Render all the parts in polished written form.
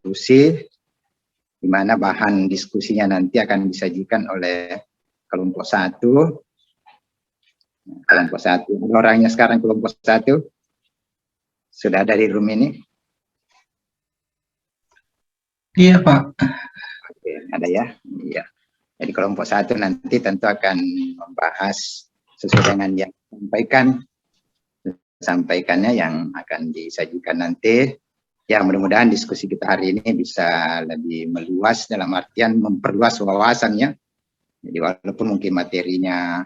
diskusi, di mana bahan diskusinya nanti akan disajikan oleh kelompok 1. Kelompok 1, orangnya sekarang kelompok 1 sudah ada di room ini? Iya Pak. Oke, ada ya? Iya. Jadi kelompok 1 nanti tentu akan membahas sesuai dengan yang sampaikannya yang akan disajikan nanti. Ya, mudah-mudahan diskusi kita hari ini bisa lebih meluas dalam artian memperluas wawasannya. Jadi walaupun mungkin materinya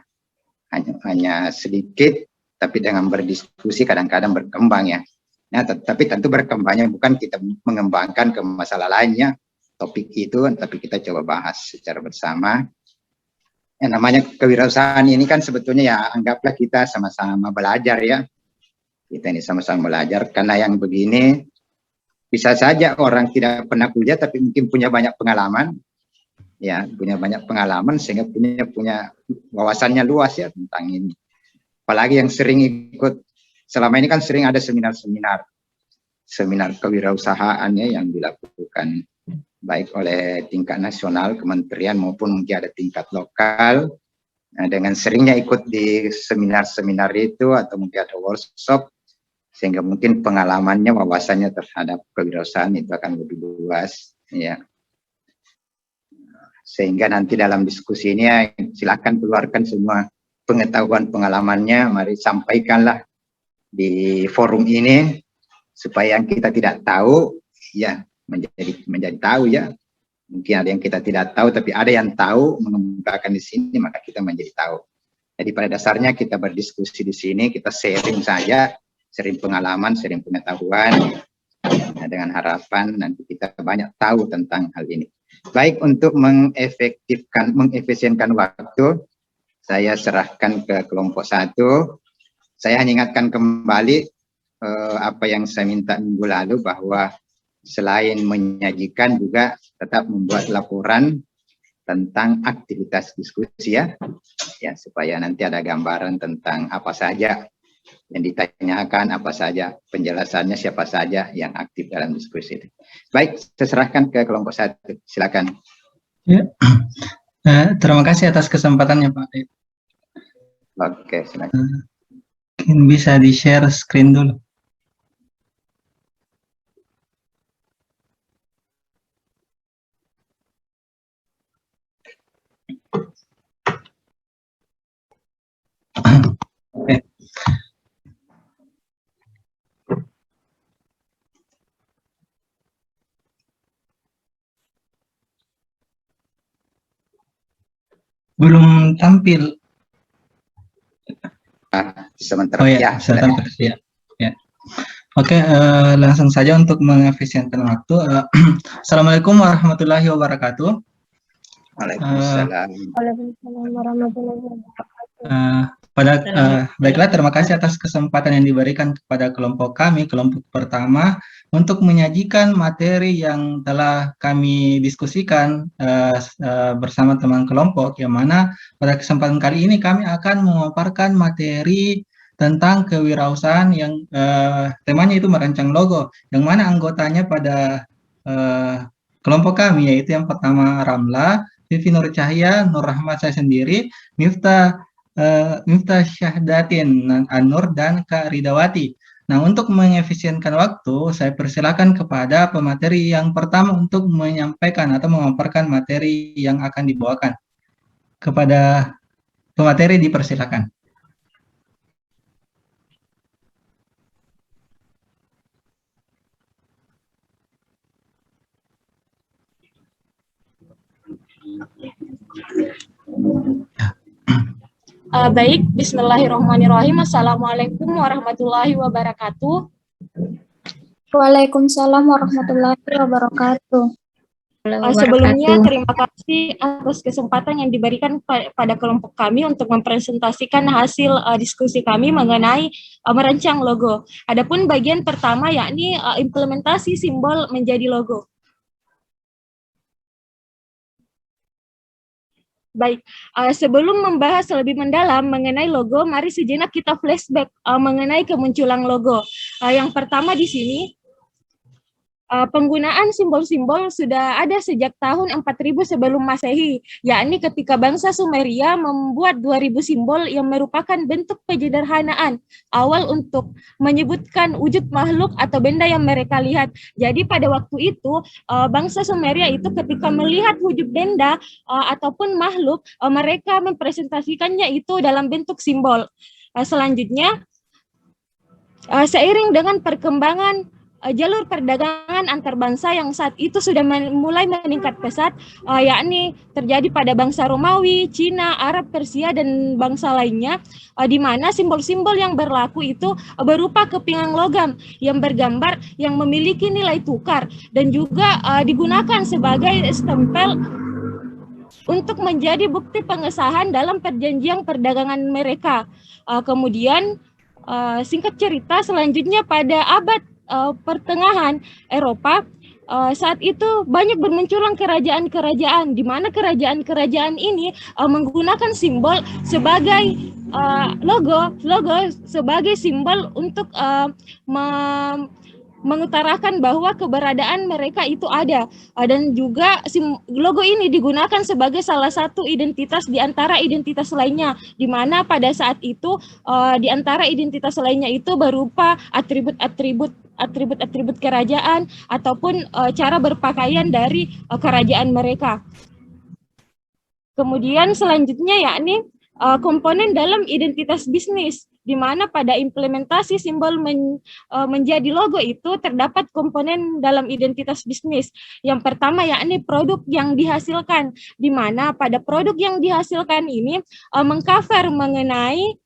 hanya sedikit, tapi dengan berdiskusi kadang-kadang berkembang ya. Nah, tapi tentu berkembangnya bukan kita mengembangkan ke masalah lainnya, topik itu, tapi kita coba bahas secara bersama. Yang namanya kewirausahaan ini kan sebetulnya ya anggaplah kita sama-sama belajar ya. Kita ini sama-sama belajar, karena yang begini bisa saja orang tidak pernah kuliah tapi mungkin punya banyak pengalaman. Ya, punya banyak pengalaman sehingga punya wawasannya luas ya tentang ini. Apalagi yang sering ikut, selama ini kan sering ada seminar kewirausahaan ya yang dilakukan baik oleh tingkat nasional, kementerian maupun mungkin ada tingkat lokal. Nah, dengan seringnya ikut di seminar-seminar itu atau mungkin ada workshop, sehingga mungkin pengalamannya, wawasannya terhadap kewirausahaan itu akan lebih luas ya. Sehingga nanti dalam diskusi ini ya, silakan keluarkan semua pengetahuan pengalamannya, mari sampaikanlah di forum ini supaya yang kita tidak tahu ya menjadi tahu ya. Mungkin ada yang kita tidak tahu tapi ada yang tahu mengemukakan di sini, maka kita menjadi tahu. Jadi pada dasarnya kita berdiskusi di sini, kita sharing saja, sharing pengalaman, sharing pengetahuan, ya, dengan harapan nanti kita banyak tahu tentang hal ini. Baik, untuk mengefisienkan waktu, saya serahkan ke kelompok 1. Saya hanya ingatkan kembali apa yang saya minta minggu lalu, bahwa selain menyajikan juga tetap membuat laporan tentang aktivitas diskusi ya, supaya nanti ada gambaran tentang apa saja yang ditanyakan, apa saja penjelasannya, siapa saja yang aktif dalam diskusi itu. Baik, saya serahkan ke kelompok 1. Silakan. Ya. Terima kasih atas kesempatannya Pak. Oke, silakan. Bisa di-share screen dulu. Oke. Belum tampil. Sementara. Oh ya, sudah tampil ya. Ya. Oke, langsung saja untuk mengefisienkan waktu. Assalamualaikum warahmatullahi wabarakatuh. Waalaikumsalam. Waalaikumsalam warahmatullahi wabarakatuh. Baiklah, terima kasih atas kesempatan yang diberikan kepada kelompok kami, kelompok pertama, untuk menyajikan materi yang telah kami diskusikan bersama teman kelompok, yang mana pada kesempatan kali ini kami akan memaparkan materi tentang kewirausahaan yang temanya itu merancang logo, yang mana anggotanya pada kelompok kami, yaitu yang pertama Ramla, Vivi Nur Cahya, Nur Rahmat saya sendiri, Miftah Syahdatin An-Nur, dan Kak Ridawati. Nah, untuk mengefisienkan waktu, saya persilakan kepada pemateri yang pertama untuk menyampaikan atau memaparkan materi yang akan dibawakan. Kepada pemateri dipersilakan. Baik, bismillahirrahmanirrahim. Assalamualaikum warahmatullahi wabarakatuh. Waalaikumsalam warahmatullahi wabarakatuh. Sebelumnya terima kasih atas kesempatan yang diberikan pada kelompok kami untuk mempresentasikan hasil diskusi kami mengenai merancang logo. Adapun bagian pertama yakni implementasi simbol menjadi logo. Baik, sebelum membahas lebih mendalam mengenai logo, mari sejenak kita flashback mengenai kemunculan logo. Yang pertama di sini, penggunaan simbol-simbol sudah ada sejak tahun 4000 sebelum Masehi, yakni ketika bangsa Sumeria membuat 2000 simbol yang merupakan bentuk penyederhanaan awal untuk menyebutkan wujud makhluk atau benda yang mereka lihat. Jadi pada waktu itu bangsa Sumeria itu ketika melihat wujud benda ataupun makhluk, mereka mempresentasikannya itu dalam bentuk simbol. Selanjutnya, seiring dengan perkembangan jalur perdagangan antar bangsa yang saat itu sudah mulai meningkat pesat, yakni terjadi pada bangsa Romawi, Cina, Arab, Persia, dan bangsa lainnya, di mana simbol-simbol yang berlaku itu berupa kepingan logam yang bergambar yang memiliki nilai tukar dan juga digunakan sebagai stempel untuk menjadi bukti pengesahan dalam perjanjian perdagangan mereka. Kemudian singkat cerita, selanjutnya pada abad pertengahan Eropa, saat itu banyak bermunculan kerajaan-kerajaan, di mana kerajaan-kerajaan ini menggunakan simbol sebagai logo sebagai simbol untuk mengutarakan bahwa keberadaan mereka itu ada, dan juga logo ini digunakan sebagai salah satu identitas di antara identitas lainnya, di mana pada saat itu di antara identitas lainnya itu berupa atribut kerajaan ataupun cara berpakaian dari kerajaan mereka. Kemudian selanjutnya yakni komponen dalam identitas bisnis, di mana pada implementasi simbol menjadi logo itu terdapat komponen dalam identitas bisnis. Yang pertama yakni produk yang dihasilkan, di mana pada produk yang dihasilkan ini mengcover mengenai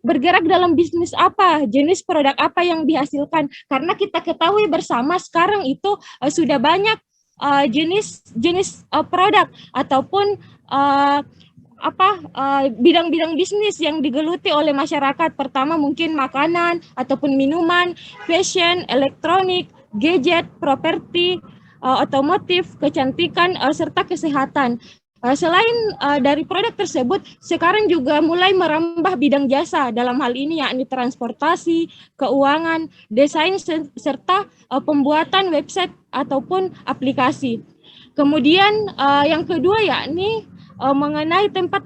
bergerak dalam bisnis apa, jenis produk apa yang dihasilkan. Karena kita ketahui bersama sekarang itu sudah banyak jenis produk ataupun bidang-bidang bisnis yang digeluti oleh masyarakat. Pertama mungkin makanan ataupun minuman, fashion, elektronik, gadget, properti, otomotif, kecantikan, serta kesehatan. Selain dari produk tersebut, sekarang juga mulai merambah bidang jasa, dalam hal ini yakni transportasi, keuangan, desain, serta pembuatan website ataupun aplikasi. Kemudian yang kedua yakni mengenai tempat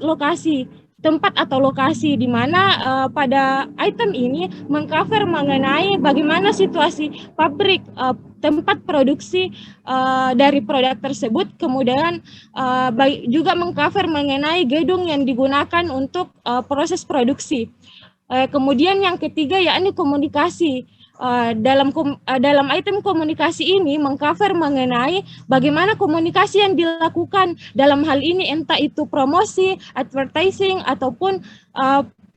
atau lokasi, di mana pada item ini mengcover mengenai bagaimana situasi pabrik, tempat produksi dari produk tersebut, kemudian juga mengcover mengenai gedung yang digunakan untuk proses produksi. Kemudian yang ketiga yakni komunikasi. Dalam item komunikasi ini mengcover mengenai bagaimana komunikasi yang dilakukan, dalam hal ini entah itu promosi, advertising, ataupun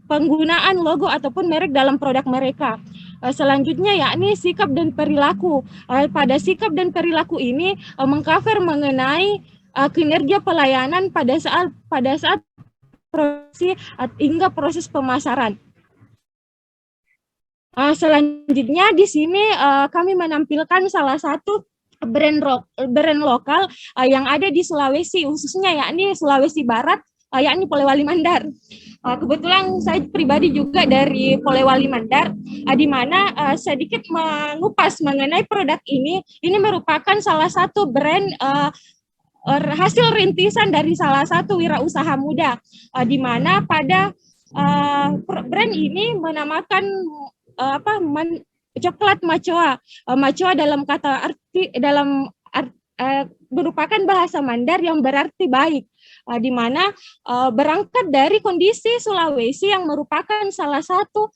penggunaan logo ataupun merek dalam produk mereka. Selanjutnya yakni sikap dan perilaku. Pada sikap dan perilaku ini mengcover mengenai kinerja pelayanan pada saat produksi hingga proses pemasaran. Selanjutnya di sini kami menampilkan salah satu brand lokal yang ada di Sulawesi, khususnya yakni Sulawesi Barat, yakni Polewali Mandar. Kebetulan saya pribadi juga dari Polewali Mandar, di mana sedikit mengupas mengenai produk ini merupakan salah satu brand hasil rintisan dari salah satu wirausaha muda, di mana pada brand ini menamakan coklat macoa. Macoa dalam kata arti merupakan bahasa Mandar yang berarti baik, di mana berangkat dari kondisi Sulawesi yang merupakan salah satu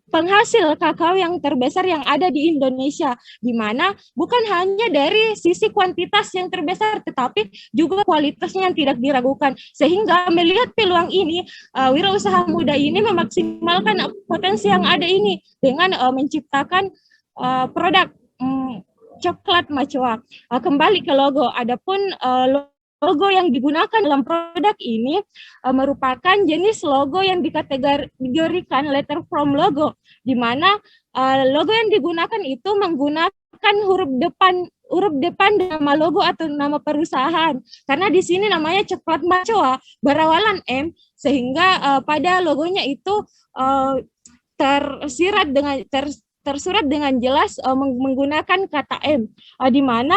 penghasil kakao yang terbesar yang ada di Indonesia, di mana bukan hanya dari sisi kuantitas yang terbesar, tetapi juga kualitasnya yang tidak diragukan. Sehingga melihat peluang ini, wirausaha muda ini memaksimalkan potensi yang ada ini dengan menciptakan produk coklat macoa. Kembali ke logo, adapun logo yang digunakan dalam produk ini merupakan jenis logo yang dikategorikan letter from logo, di mana logo yang digunakan itu menggunakan huruf depan nama logo atau nama perusahaan. Karena di sini namanya coklat macoa berawalan M, sehingga pada logonya itu tersirat dengan tersurat dengan jelas menggunakan kata M, di mana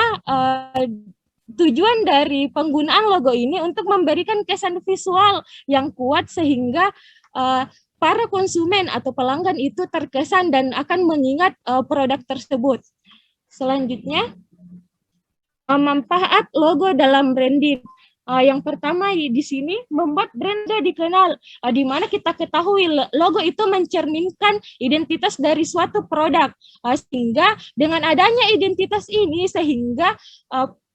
tujuan dari penggunaan logo ini untuk memberikan kesan visual yang kuat sehingga para konsumen atau pelanggan itu terkesan dan akan mengingat produk tersebut. Selanjutnya, manfaat logo dalam branding. Yang pertama di sini membuat brand dikenal, di mana kita ketahui logo itu mencerminkan identitas dari suatu produk, sehingga dengan adanya identitas ini sehingga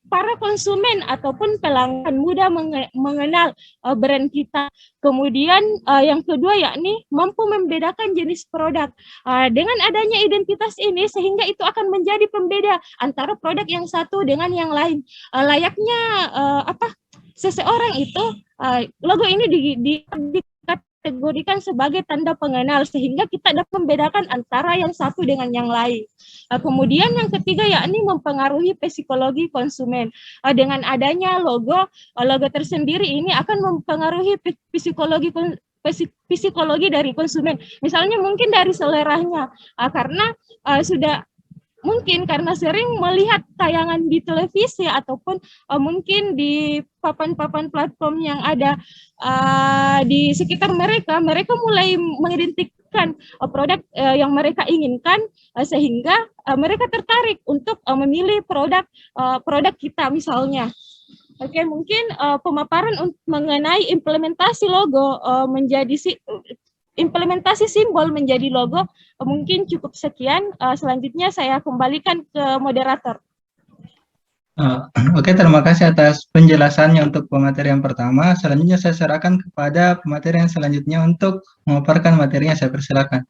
para konsumen ataupun pelanggan mudah mengenal brand kita. Kemudian yang kedua yakni mampu membedakan jenis produk. Dengan adanya identitas ini sehingga itu akan menjadi pembeda antara produk yang satu dengan yang lain. Layaknya seseorang itu logo ini dikategorikan sebagai tanda pengenal sehingga kita dapat membedakan antara yang satu dengan yang lain. Kemudian yang ketiga yakni mempengaruhi psikologi konsumen. Dengan adanya logo tersendiri ini akan mempengaruhi psikologi dari konsumen. Misalnya mungkin dari seleranya, karena sudah mungkin karena sering melihat tayangan di televisi ataupun mungkin di papan-papan platform yang ada di sekitar mereka mulai mengidentikan produk yang mereka inginkan sehingga mereka tertarik untuk memilih produk kita misalnya. Oke, mungkin pemaparan mengenai implementasi logo implementasi simbol menjadi logo mungkin cukup sekian. Selanjutnya saya kembalikan ke moderator. Oke, terima kasih atas penjelasannya untuk pemateri yang pertama. Selanjutnya saya serahkan kepada pemateri yang selanjutnya untuk memaparkan materinya. Saya persilakan.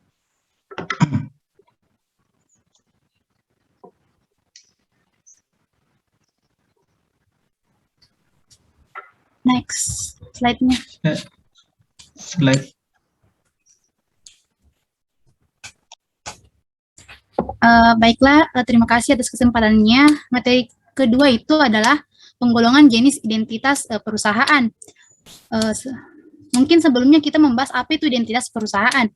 Next slide-nya. Slide. Baiklah, terima kasih atas kesempatannya. Materi kedua itu adalah penggolongan jenis identitas perusahaan. Mungkin sebelumnya kita membahas apa itu identitas perusahaan.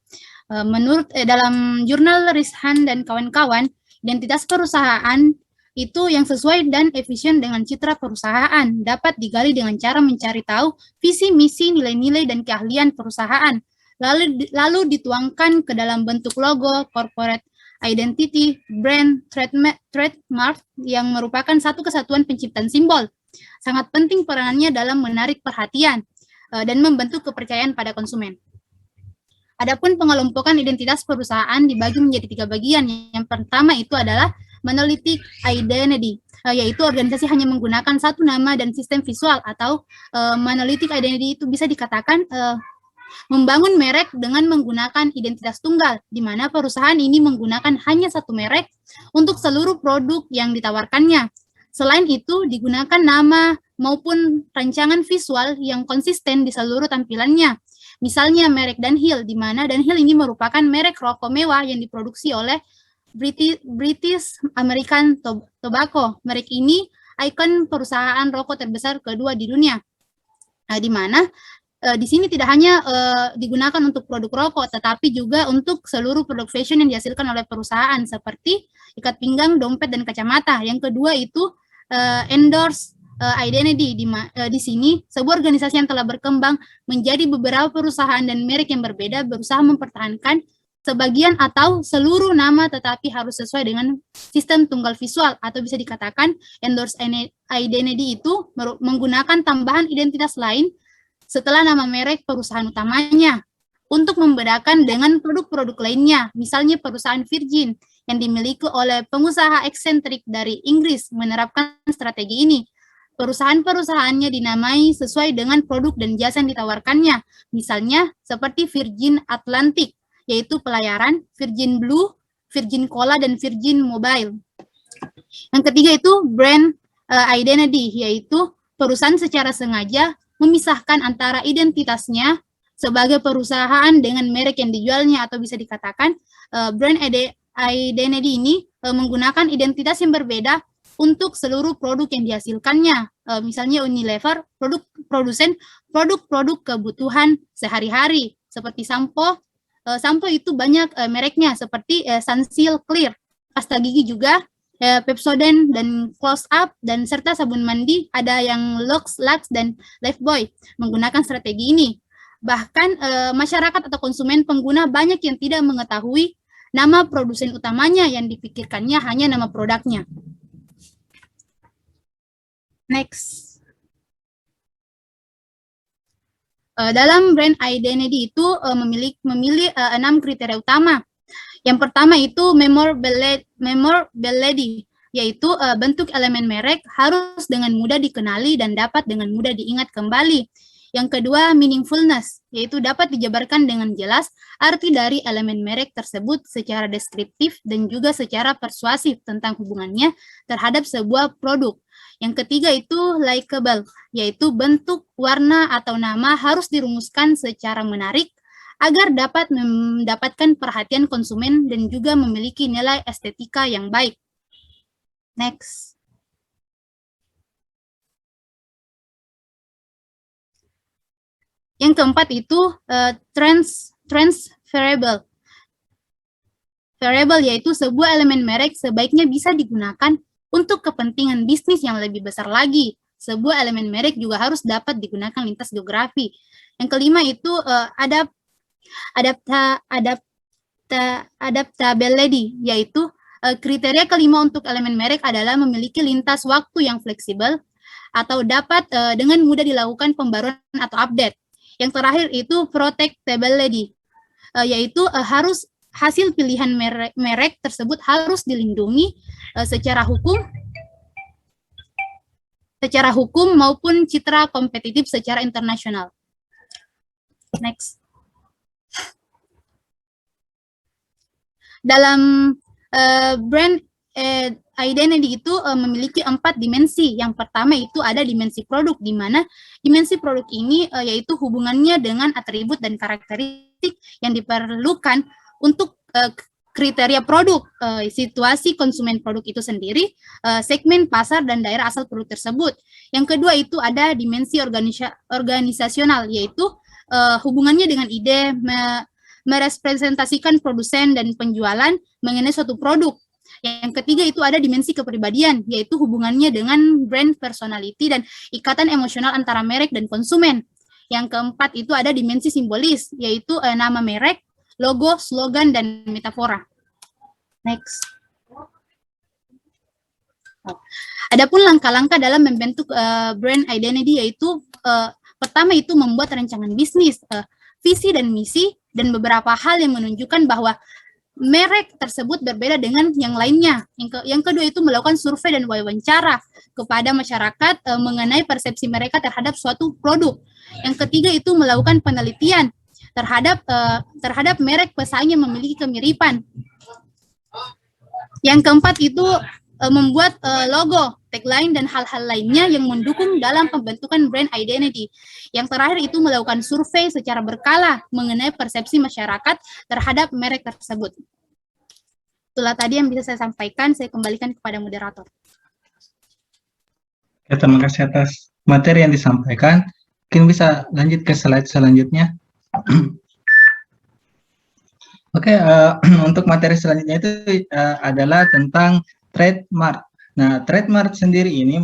Menurut dalam jurnal Rishan dan kawan-kawan, identitas perusahaan itu yang sesuai dan efisien dengan citra perusahaan dapat digali dengan cara mencari tahu visi, misi, nilai-nilai, dan keahlian perusahaan. Lalu dituangkan ke dalam bentuk logo, corporate identity, brand, trademark yang merupakan satu kesatuan penciptaan simbol. Sangat penting peranannya dalam menarik perhatian dan membentuk kepercayaan pada konsumen. Adapun pengelompokan identitas perusahaan dibagi menjadi 3 bagian. Yang pertama itu adalah monolithic identity, yaitu organisasi hanya menggunakan satu nama dan sistem visual, atau monolithic identity itu bisa dikatakan membangun merek dengan menggunakan identitas tunggal, di mana perusahaan ini menggunakan hanya satu merek untuk seluruh produk yang ditawarkannya. Selain itu, digunakan nama maupun rancangan visual yang konsisten di seluruh tampilannya. Misalnya merek Dunhill, di mana Dunhill ini merupakan merek rokok mewah yang diproduksi oleh British American Tobacco. Merek ini ikon perusahaan rokok terbesar kedua di dunia. Di mana di sini tidak hanya digunakan untuk produk rokok, tetapi juga untuk seluruh produk fashion yang dihasilkan oleh perusahaan, seperti ikat pinggang, dompet, dan kacamata. Yang kedua itu endorse identity. Di sini sebuah organisasi yang telah berkembang menjadi beberapa perusahaan dan merek yang berbeda berusaha mempertahankan sebagian atau seluruh nama, tetapi harus sesuai dengan sistem tunggal visual, atau bisa dikatakan endorse identity itu menggunakan tambahan identitas lain setelah nama merek perusahaan utamanya untuk membedakan dengan produk-produk lainnya. Misalnya perusahaan Virgin yang dimiliki oleh pengusaha eksentrik dari Inggris menerapkan strategi ini. Perusahaan-perusahaannya dinamai sesuai dengan produk dan jasa yang ditawarkannya. Misalnya seperti Virgin Atlantic, yaitu pelayaran, Virgin Blue, Virgin Cola, dan Virgin Mobile. Yang ketiga itu brand identity, yaitu perusahaan secara sengaja memisahkan antara identitasnya sebagai perusahaan dengan merek yang dijualnya, atau bisa dikatakan brand identity ini menggunakan identitas yang berbeda untuk seluruh produk yang dihasilkannya. Misalnya Unilever, produsen produk-produk kebutuhan sehari-hari seperti sampo, sampo itu banyak mereknya seperti Sunsilk Clear, pasta gigi juga, Pepsodent dan Close Up, dan serta sabun mandi ada yang Lux, dan Lifebuoy menggunakan strategi ini. Bahkan masyarakat atau konsumen pengguna banyak yang tidak mengetahui nama produsen utamanya, yang dipikirkannya hanya nama produknya. Next. Dalam brand identity itu memilih 6 kriteria utama. Yang pertama itu memorability, yaitu bentuk elemen merek harus dengan mudah dikenali dan dapat dengan mudah diingat kembali. Yang kedua, meaningfulness, yaitu dapat dijabarkan dengan jelas arti dari elemen merek tersebut secara deskriptif dan juga secara persuasif tentang hubungannya terhadap sebuah produk. Yang ketiga itu likable, yaitu bentuk, warna, atau nama harus dirumuskan secara menarik agar dapat mendapatkan perhatian konsumen dan juga memiliki nilai estetika yang baik. Next. Yang keempat itu transferable. Variable yaitu sebuah elemen merek sebaiknya bisa digunakan untuk kepentingan bisnis yang lebih besar lagi. Sebuah elemen merek juga harus dapat digunakan lintas geografi. Yang kelima itu adaptability, yaitu kriteria kelima untuk elemen merek adalah memiliki lintas waktu yang fleksibel atau dapat dengan mudah dilakukan pembaruan atau update. Yang terakhir itu protectability, yaitu harus hasil pilihan merek tersebut harus dilindungi secara hukum maupun citra kompetitif secara internasional. Next. Dalam brand identity itu memiliki 4 dimensi. Yang pertama itu ada dimensi produk, di mana dimensi produk ini yaitu hubungannya dengan atribut dan karakteristik yang diperlukan untuk kriteria produk, situasi konsumen produk itu sendiri, segmen pasar dan daerah asal produk tersebut. Yang kedua itu ada dimensi organisasional, yaitu hubungannya dengan ide, merepresentasikan produsen dan penjualan mengenai suatu produk. Yang ketiga itu ada dimensi kepribadian, yaitu hubungannya dengan brand personality dan ikatan emosional antara merek dan konsumen. Yang keempat itu ada dimensi simbolis, yaitu nama merek, logo, slogan, dan metafora. Next. Adapun langkah-langkah dalam membentuk brand identity yaitu pertama itu membuat rancangan bisnis, visi dan misi, dan beberapa hal yang menunjukkan bahwa merek tersebut berbeda dengan yang lainnya. Yang kedua itu melakukan survei dan wawancara kepada masyarakat mengenai persepsi mereka terhadap suatu produk. Yang ketiga itu melakukan penelitian terhadap merek pesaing yang memiliki kemiripan. Yang keempat itu membuat logo, tagline, dan hal-hal lainnya yang mendukung dalam pembentukan brand identity. Yang terakhir itu melakukan survei secara berkala mengenai persepsi masyarakat terhadap merek tersebut. Itulah tadi yang bisa saya sampaikan, saya kembalikan kepada moderator. Ya, terima kasih atas materi yang disampaikan. Mungkin bisa lanjut ke slide selanjutnya. Oke, untuk materi selanjutnya itu adalah tentang trademark. Nah, trademark sendiri ini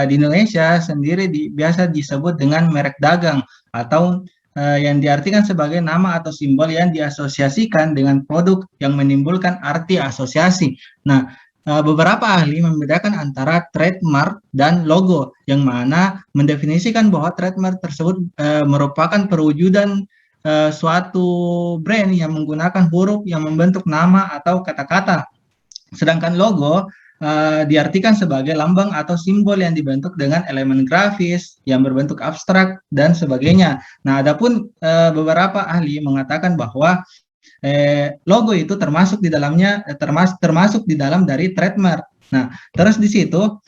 di Indonesia sendiri biasa disebut dengan merek dagang atau yang diartikan sebagai nama atau simbol yang diasosiasikan dengan produk yang menimbulkan arti asosiasi. Nah, beberapa ahli membedakan antara trademark dan logo, yang mana mendefinisikan bahwa trademark tersebut merupakan perwujudan suatu brand yang menggunakan huruf yang membentuk nama atau kata-kata. Sedangkan logo diartikan sebagai lambang atau simbol yang dibentuk dengan elemen grafis yang berbentuk abstrak dan sebagainya. Nah, adapun beberapa ahli mengatakan bahwa logo itu termasuk di dalamnya termasuk di dalam dari trademark. Nah, terus di situ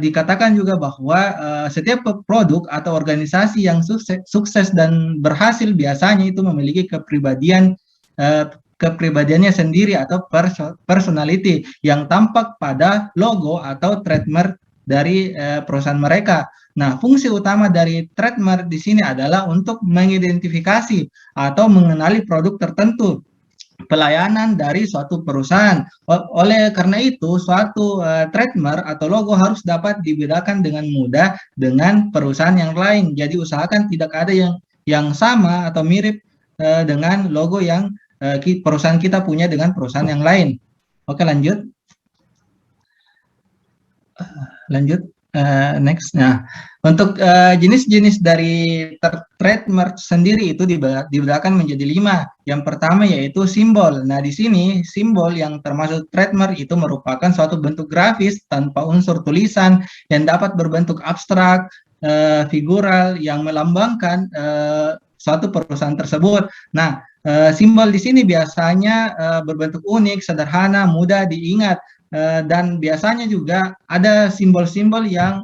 dikatakan juga bahwa setiap produk atau organisasi yang sukses dan berhasil biasanya itu memiliki kepribadiannya sendiri atau personality yang tampak pada logo atau trademark dari perusahaan mereka. Nah, fungsi utama dari trademark di sini adalah untuk mengidentifikasi atau mengenali produk tertentu, pelayanan dari suatu perusahaan. Oleh karena itu, suatu trademark atau logo harus dapat dibedakan dengan mudah dengan perusahaan yang lain. Jadi usahakan tidak ada yang sama atau mirip dengan logo yang perusahaan kita punya dengan perusahaan yang lain. Oke, lanjut. Next. Nah, untuk jenis-jenis dari trademark sendiri itu dibedakan menjadi 5. Yang pertama yaitu simbol. Nah, di sini simbol yang termasuk trademark itu merupakan suatu bentuk grafis tanpa unsur tulisan yang dapat berbentuk abstrak, figural yang melambangkan suatu perusahaan tersebut. Nah, simbol di sini biasanya berbentuk unik, sederhana, mudah diingat. Dan biasanya juga ada simbol-simbol yang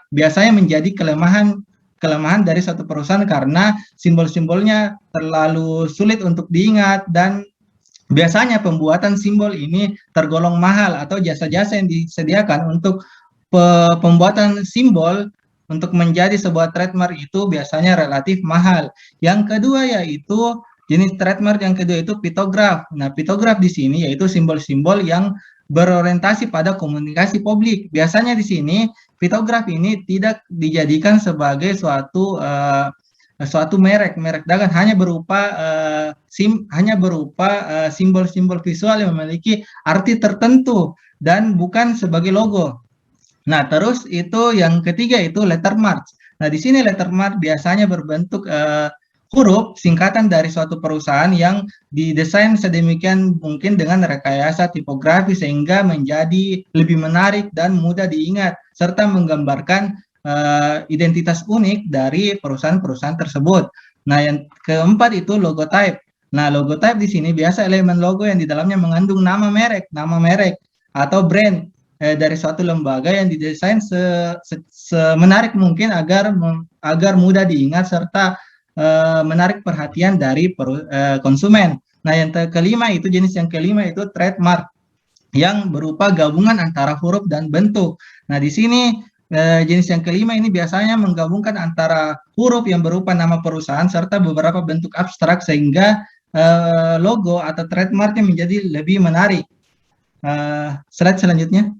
biasanya menjadi kelemahan dari satu perusahaan karena simbol-simbolnya terlalu sulit untuk diingat, dan biasanya pembuatan simbol ini tergolong mahal atau jasa-jasa yang disediakan untuk pembuatan simbol untuk menjadi sebuah trademark itu biasanya relatif mahal. Yang kedua yaitu jenis trademark yang kedua itu pitograf. Nah, pitograf di sini yaitu simbol-simbol yang berorientasi pada komunikasi publik. Biasanya di sini pitograf ini tidak dijadikan sebagai suatu merek dagang, hanya berupa simbol-simbol visual yang memiliki arti tertentu dan bukan sebagai logo. Nah, terus itu yang ketiga itu lettermark. Nah, di sini lettermark biasanya berbentuk huruf singkatan dari suatu perusahaan yang didesain sedemikian mungkin dengan rekayasa tipografi sehingga menjadi lebih menarik dan mudah diingat serta menggambarkan identitas unik dari perusahaan-perusahaan tersebut. Nah, yang keempat itu logotype. Nah, logotype di sini biasa elemen logo yang di dalamnya mengandung nama merek atau brand dari suatu lembaga yang didesain semenarik mungkin agar mudah diingat serta menarik perhatian dari konsumen. Nah, yang kelima itu jenis yang kelima itu trademark yang berupa gabungan antara huruf dan bentuk. Nah, di sini jenis yang kelima ini biasanya menggabungkan antara huruf yang berupa nama perusahaan serta beberapa bentuk abstrak sehingga logo atau trademarknya menjadi lebih menarik. Slide selanjutnya.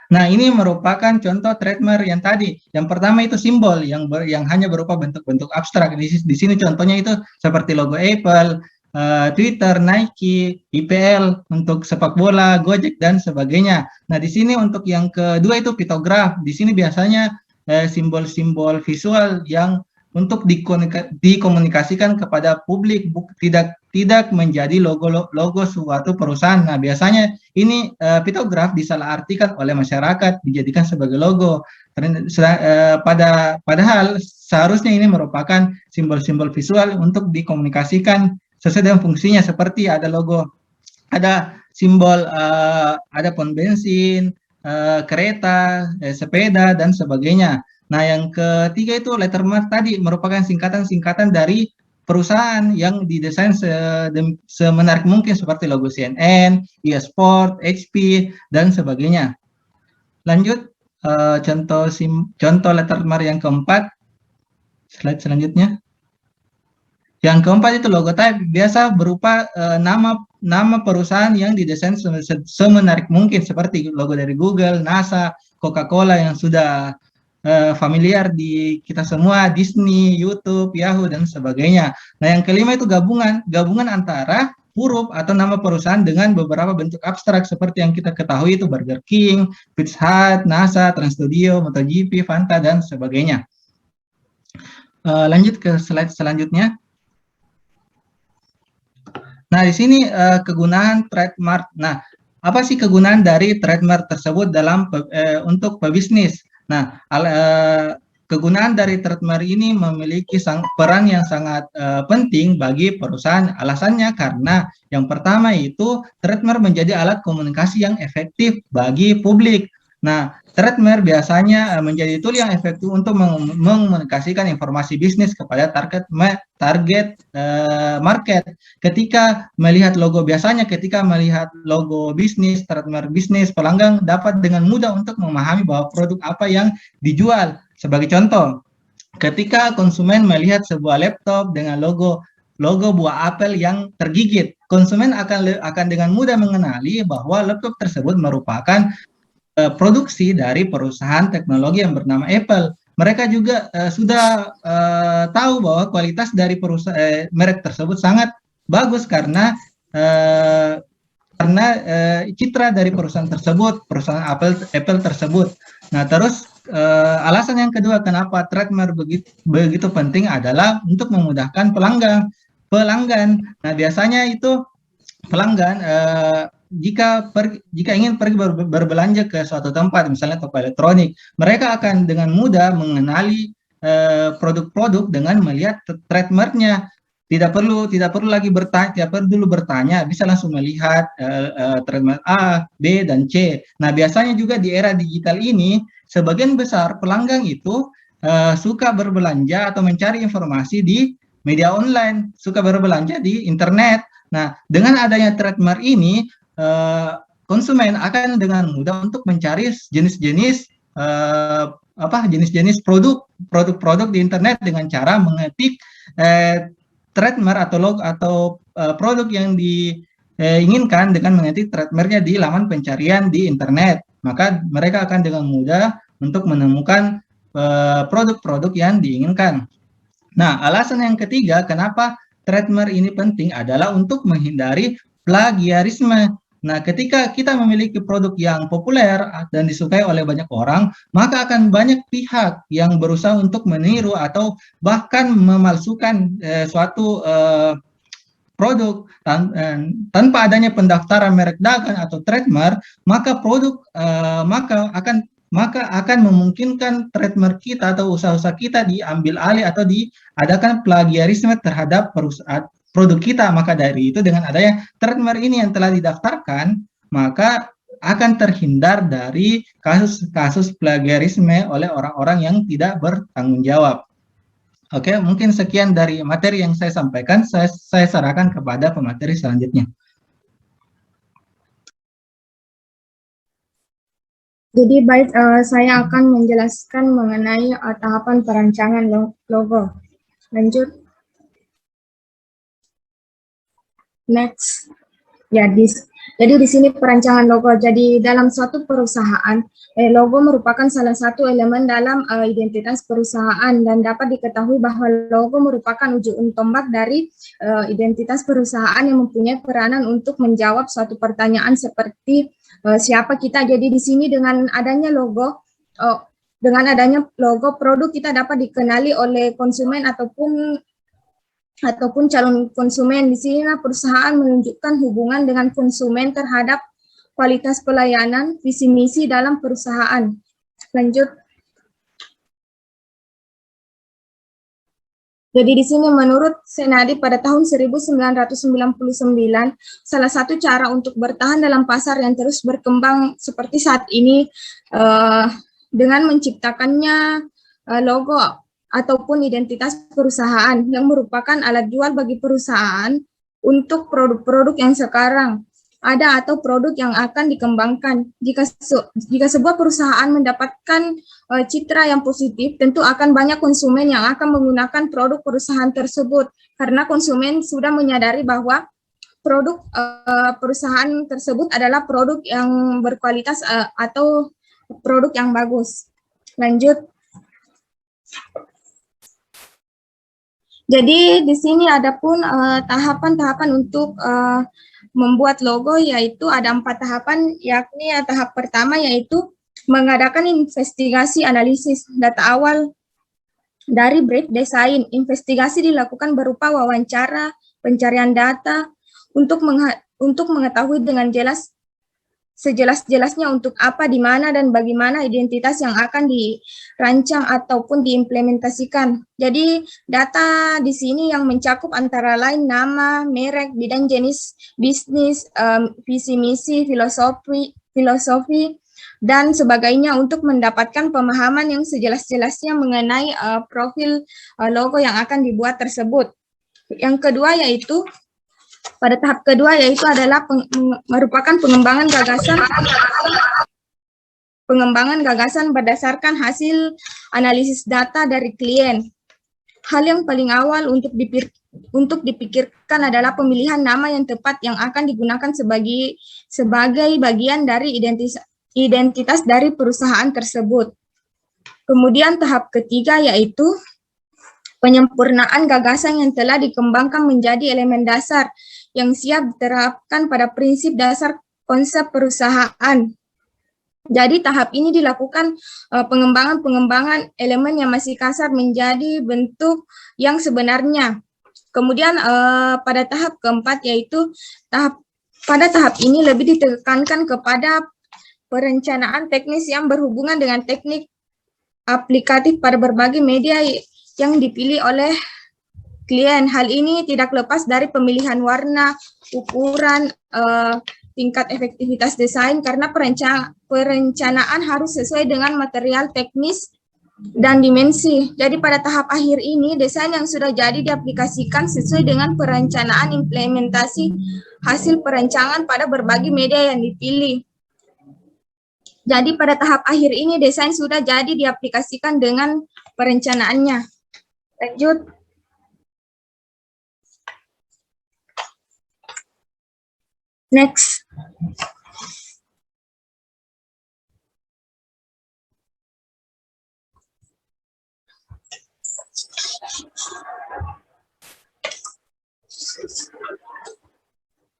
Nah, ini merupakan contoh trademark yang tadi. Yang pertama itu simbol yang hanya berupa bentuk-bentuk abstrak. Di sini contohnya itu seperti logo Apple, Twitter, Nike, IPL untuk sepak bola, Gojek dan sebagainya. Nah, di sini untuk yang kedua itu pitograf. Di sini biasanya simbol-simbol visual yang untuk dikomunikasikan kepada publik, tidak menjadi logo suatu perusahaan. Nah, biasanya ini pitograf disalahartikan oleh masyarakat, dijadikan sebagai logo. Padahal seharusnya ini merupakan simbol-simbol visual untuk dikomunikasikan sesuai dengan fungsinya, seperti ada logo, ada simbol, ada pom bensin, kereta, sepeda, dan sebagainya. Nah, yang ketiga itu lettermark tadi merupakan singkatan-singkatan dari perusahaan yang didesain semenarik mungkin seperti logo CNN, EA Sport, HP, dan sebagainya. Lanjut, contoh lettermark yang keempat. Slide selanjutnya. Yang keempat itu logotype, biasa berupa nama perusahaan yang didesain semenarik mungkin seperti logo dari Google, NASA, Coca-Cola yang sudah familiar di kita semua, Disney, YouTube, Yahoo, dan sebagainya. Nah, yang kelima itu gabungan antara huruf atau nama perusahaan dengan beberapa bentuk abstrak seperti yang kita ketahui itu Burger King, Pizza Hut, NASA, Trans Studio, MotoGP, Fanta, dan sebagainya. Lanjut ke slide selanjutnya. Nah, di sini kegunaan trademark. Nah, apa sih kegunaan dari trademark tersebut untuk pebisnis? Nah, kegunaan dari trademark ini memiliki peran yang sangat penting bagi perusahaan. Alasannya karena yang pertama itu trademark menjadi alat komunikasi yang efektif bagi publik. Nah, trademark biasanya menjadi tool yang efektif untuk mengomunikasikan informasi bisnis kepada target market. Ketika melihat logo, biasanya ketika melihat logo bisnis, trademark bisnis, pelanggan dapat dengan mudah untuk memahami bahwa produk apa yang dijual. Sebagai contoh, ketika konsumen melihat sebuah laptop dengan logo buah apel yang tergigit, konsumen akan dengan mudah mengenali bahwa laptop tersebut merupakan produksi dari perusahaan teknologi yang bernama Apple. Mereka juga sudah tahu bahwa kualitas dari merek tersebut sangat bagus karena citra dari perusahaan tersebut, perusahaan Apple tersebut. Nah, terus alasan yang kedua kenapa trademark begitu penting adalah untuk memudahkan pelanggan. Nah, biasanya itu pelanggan jika ingin pergi berbelanja ke suatu tempat, misalnya toko elektronik, mereka akan dengan mudah mengenali produk-produk dengan melihat trademarknya. Tidak perlu lagi bertanya, bisa langsung melihat trademark A, B, dan C. Nah, biasanya juga di era digital ini, sebagian besar pelanggan itu suka berbelanja atau mencari informasi di media online, suka berbelanja di internet. Nah, dengan adanya trademark ini, konsumen akan dengan mudah untuk mencari jenis-jenis produk di internet dengan cara mengetik trademark atau logo atau produk yang diinginkan dengan mengetik trademarknya di laman pencarian di internet. Maka mereka akan dengan mudah untuk menemukan produk-produk yang diinginkan. Nah, alasan yang ketiga kenapa trademark ini penting adalah untuk menghindari plagiarisme. Nah, ketika kita memiliki produk yang populer dan disukai oleh banyak orang, maka akan banyak pihak yang berusaha untuk meniru atau bahkan memalsukan suatu produk tanpa adanya pendaftaran merek dagang atau trademark, maka akan memungkinkan trademark kita atau usaha-usaha kita diambil alih atau diadakan plagiarisme terhadap produk kita. Maka dari itu dengan adanya trademark ini yang telah didaftarkan, maka akan terhindar dari kasus-kasus plagiarisme oleh orang-orang yang tidak bertanggung jawab. Oke, mungkin sekian dari materi yang saya sampaikan. Saya serahkan kepada pemateri selanjutnya. Jadi baik, saya akan menjelaskan mengenai tahapan perancangan logo. Lanjut. Next. Ya, jadi di sini perancangan logo. Jadi dalam suatu perusahaan, logo merupakan salah satu elemen dalam identitas perusahaan dan dapat diketahui bahwa logo merupakan ujung tombak dari identitas perusahaan yang mempunyai peranan untuk menjawab suatu pertanyaan seperti siapa kita. Jadi di sini dengan adanya logo, produk kita dapat dikenali oleh konsumen ataupun calon konsumen. Di sini perusahaan menunjukkan hubungan dengan konsumen terhadap kualitas pelayanan, visi misi dalam perusahaan. Lanjut. Jadi di sini menurut Senadi pada tahun 1999, salah satu cara untuk bertahan dalam pasar yang terus berkembang seperti saat ini dengan menciptakannya logo ataupun identitas perusahaan yang merupakan alat jual bagi perusahaan untuk produk-produk yang sekarang ada atau produk yang akan dikembangkan. Jika sebuah perusahaan mendapatkan citra yang positif, tentu akan banyak konsumen yang akan menggunakan produk perusahaan tersebut karena konsumen sudah menyadari bahwa produk perusahaan tersebut adalah produk yang berkualitas atau produk yang bagus. Lanjut. Jadi di sini ada pun tahapan-tahapan untuk membuat logo, yaitu ada 4 tahapan, yakni tahap pertama yaitu mengadakan investigasi analisis data awal dari brief desain. Investigasi dilakukan berupa wawancara, pencarian data untuk mengetahui dengan sejelas-jelasnya untuk apa, di mana, dan bagaimana identitas yang akan dirancang ataupun diimplementasikan. Jadi data di sini yang mencakup antara lain nama, merek, bidang, jenis bisnis, visi misi, filosofi, dan sebagainya untuk mendapatkan pemahaman yang sejelas-jelasnya mengenai profil logo yang akan dibuat tersebut. Yang kedua yaitu, pada tahap kedua yaitu adalah merupakan pengembangan gagasan berdasarkan hasil analisis data dari klien. Hal yang paling awal untuk dipikirkan adalah pemilihan nama yang tepat yang akan digunakan sebagai bagian dari identitas dari perusahaan tersebut. Kemudian tahap ketiga yaitu penyempurnaan gagasan yang telah dikembangkan menjadi elemen dasar yang siap diterapkan pada prinsip dasar konsep perusahaan. Jadi tahap ini dilakukan pengembangan elemen yang masih kasar menjadi bentuk yang sebenarnya. Kemudian pada tahap keempat yaitu pada tahap ini lebih ditekankan kepada perencanaan teknis yang berhubungan dengan teknik aplikatif pada berbagai media yang dipilih oleh klien. Hal ini tidak lepas dari pemilihan warna, ukuran, tingkat efektivitas desain, karena perencanaan harus sesuai dengan material teknis dan dimensi. Jadi pada tahap akhir ini, desain yang sudah jadi diaplikasikan sesuai dengan perencanaan implementasi hasil perencanaan pada berbagai media yang dipilih. Jadi pada tahap akhir ini, desain sudah jadi diaplikasikan dengan perencanaannya. Lanjut. Next.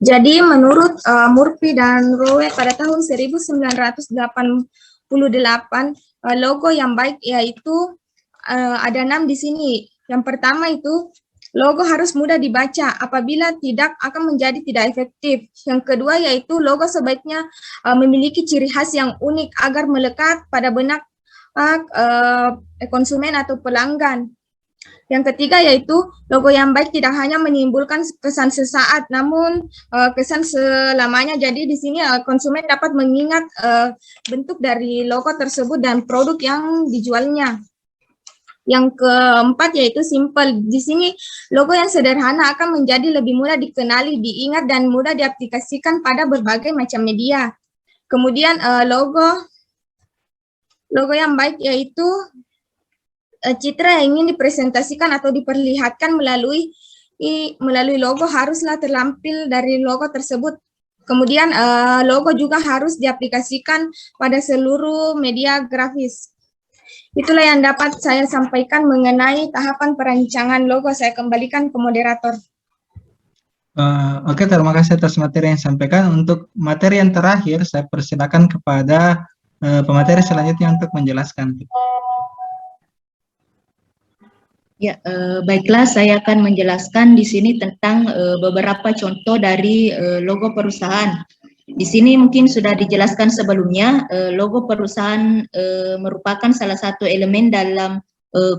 Jadi menurut Murphy dan Rowe pada tahun 1988, logo yang baik yaitu ada 6 di sini. Yang pertama itu logo harus mudah dibaca, apabila tidak akan menjadi tidak efektif. Yang kedua yaitu logo sebaiknya memiliki ciri khas yang unik agar melekat pada benak konsumen atau pelanggan. Yang ketiga yaitu logo yang baik tidak hanya menimbulkan kesan sesaat, namun kesan selamanya. Jadi di sini konsumen dapat mengingat bentuk dari logo tersebut dan produk yang dijualnya. Yang keempat yaitu simple. Di sini logo yang sederhana akan menjadi lebih mudah dikenali, diingat, dan mudah diaplikasikan pada berbagai macam media. Kemudian logo yang baik yaitu citra yang ingin dipresentasikan atau diperlihatkan melalui logo haruslah terlampil dari logo tersebut. Kemudian logo juga harus diaplikasikan pada seluruh media grafis. Itulah yang dapat saya sampaikan mengenai tahapan perancangan logo. Saya kembalikan ke moderator. Oke, terima kasih atas materi yang disampaikan. Untuk materi yang terakhir, saya persilakan kepada pemateri selanjutnya untuk menjelaskan. Ya, baiklah, saya akan menjelaskan di sini tentang beberapa contoh dari logo perusahaan. Di sini mungkin sudah dijelaskan sebelumnya, logo perusahaan merupakan salah satu elemen dalam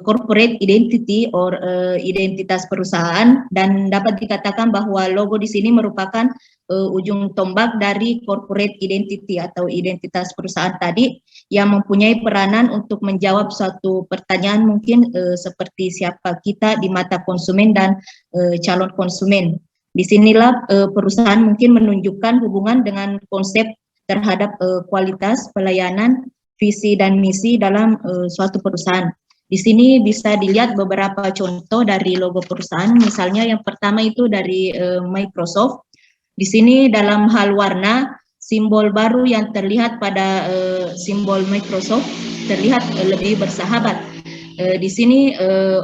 corporate identity or identitas perusahaan, dan dapat dikatakan bahwa logo di sini merupakan ujung tombak dari corporate identity atau identitas perusahaan tadi, yang mempunyai peranan untuk menjawab suatu pertanyaan mungkin seperti siapa kita di mata konsumen dan calon konsumen. Disinilah perusahaan mungkin menunjukkan hubungan dengan konsep terhadap kualitas pelayanan, visi dan misi dalam suatu perusahaan. Di sini bisa dilihat beberapa contoh dari logo perusahaan. Misalnya yang pertama itu dari Microsoft. Di sini dalam hal warna, simbol baru yang terlihat pada simbol Microsoft terlihat lebih bersahabat. Di sini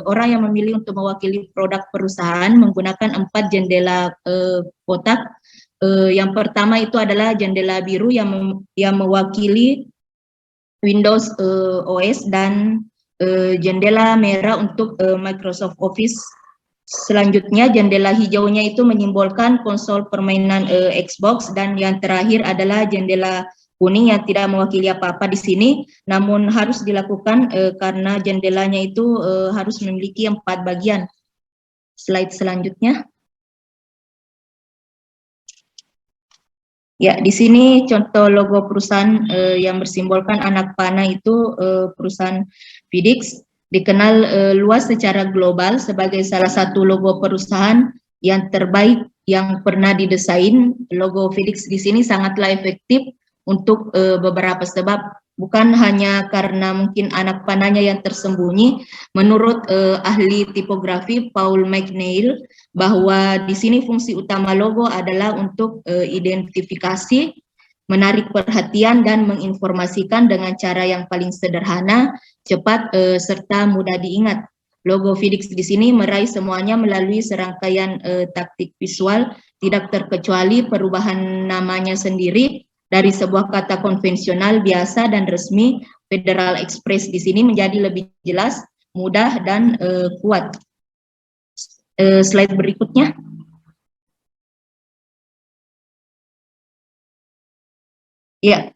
orang yang memilih untuk mewakili produk perusahaan menggunakan 4 jendela kotak. Yang pertama itu adalah jendela biru yang mewakili Windows OS, dan jendela merah untuk Microsoft Office. Selanjutnya jendela hijaunya itu menyimbolkan konsol permainan Xbox, dan yang terakhir adalah jendela kuning yang tidak mewakili apa-apa di sini, namun harus dilakukan karena jendelanya itu harus memiliki 4 bagian. Slide selanjutnya. Ya, di sini contoh logo perusahaan yang bersimbolkan anak panah itu perusahaan FedEx, dikenal luas secara global sebagai salah satu logo perusahaan yang terbaik yang pernah didesain. Logo FedEx di sini sangatlah efektif untuk beberapa sebab, bukan hanya karena mungkin anak panahnya yang tersembunyi. Menurut ahli tipografi Paul McNeil, bahwa di sini fungsi utama logo adalah untuk identifikasi, menarik perhatian, dan menginformasikan dengan cara yang paling sederhana, cepat, serta mudah diingat. Logo FedEx di sini meraih semuanya melalui serangkaian taktik visual, tidak terkecuali perubahan namanya sendiri dari sebuah kata konvensional biasa dan resmi. Federal Express di sini menjadi lebih jelas, mudah, dan kuat. Slide berikutnya. Ya,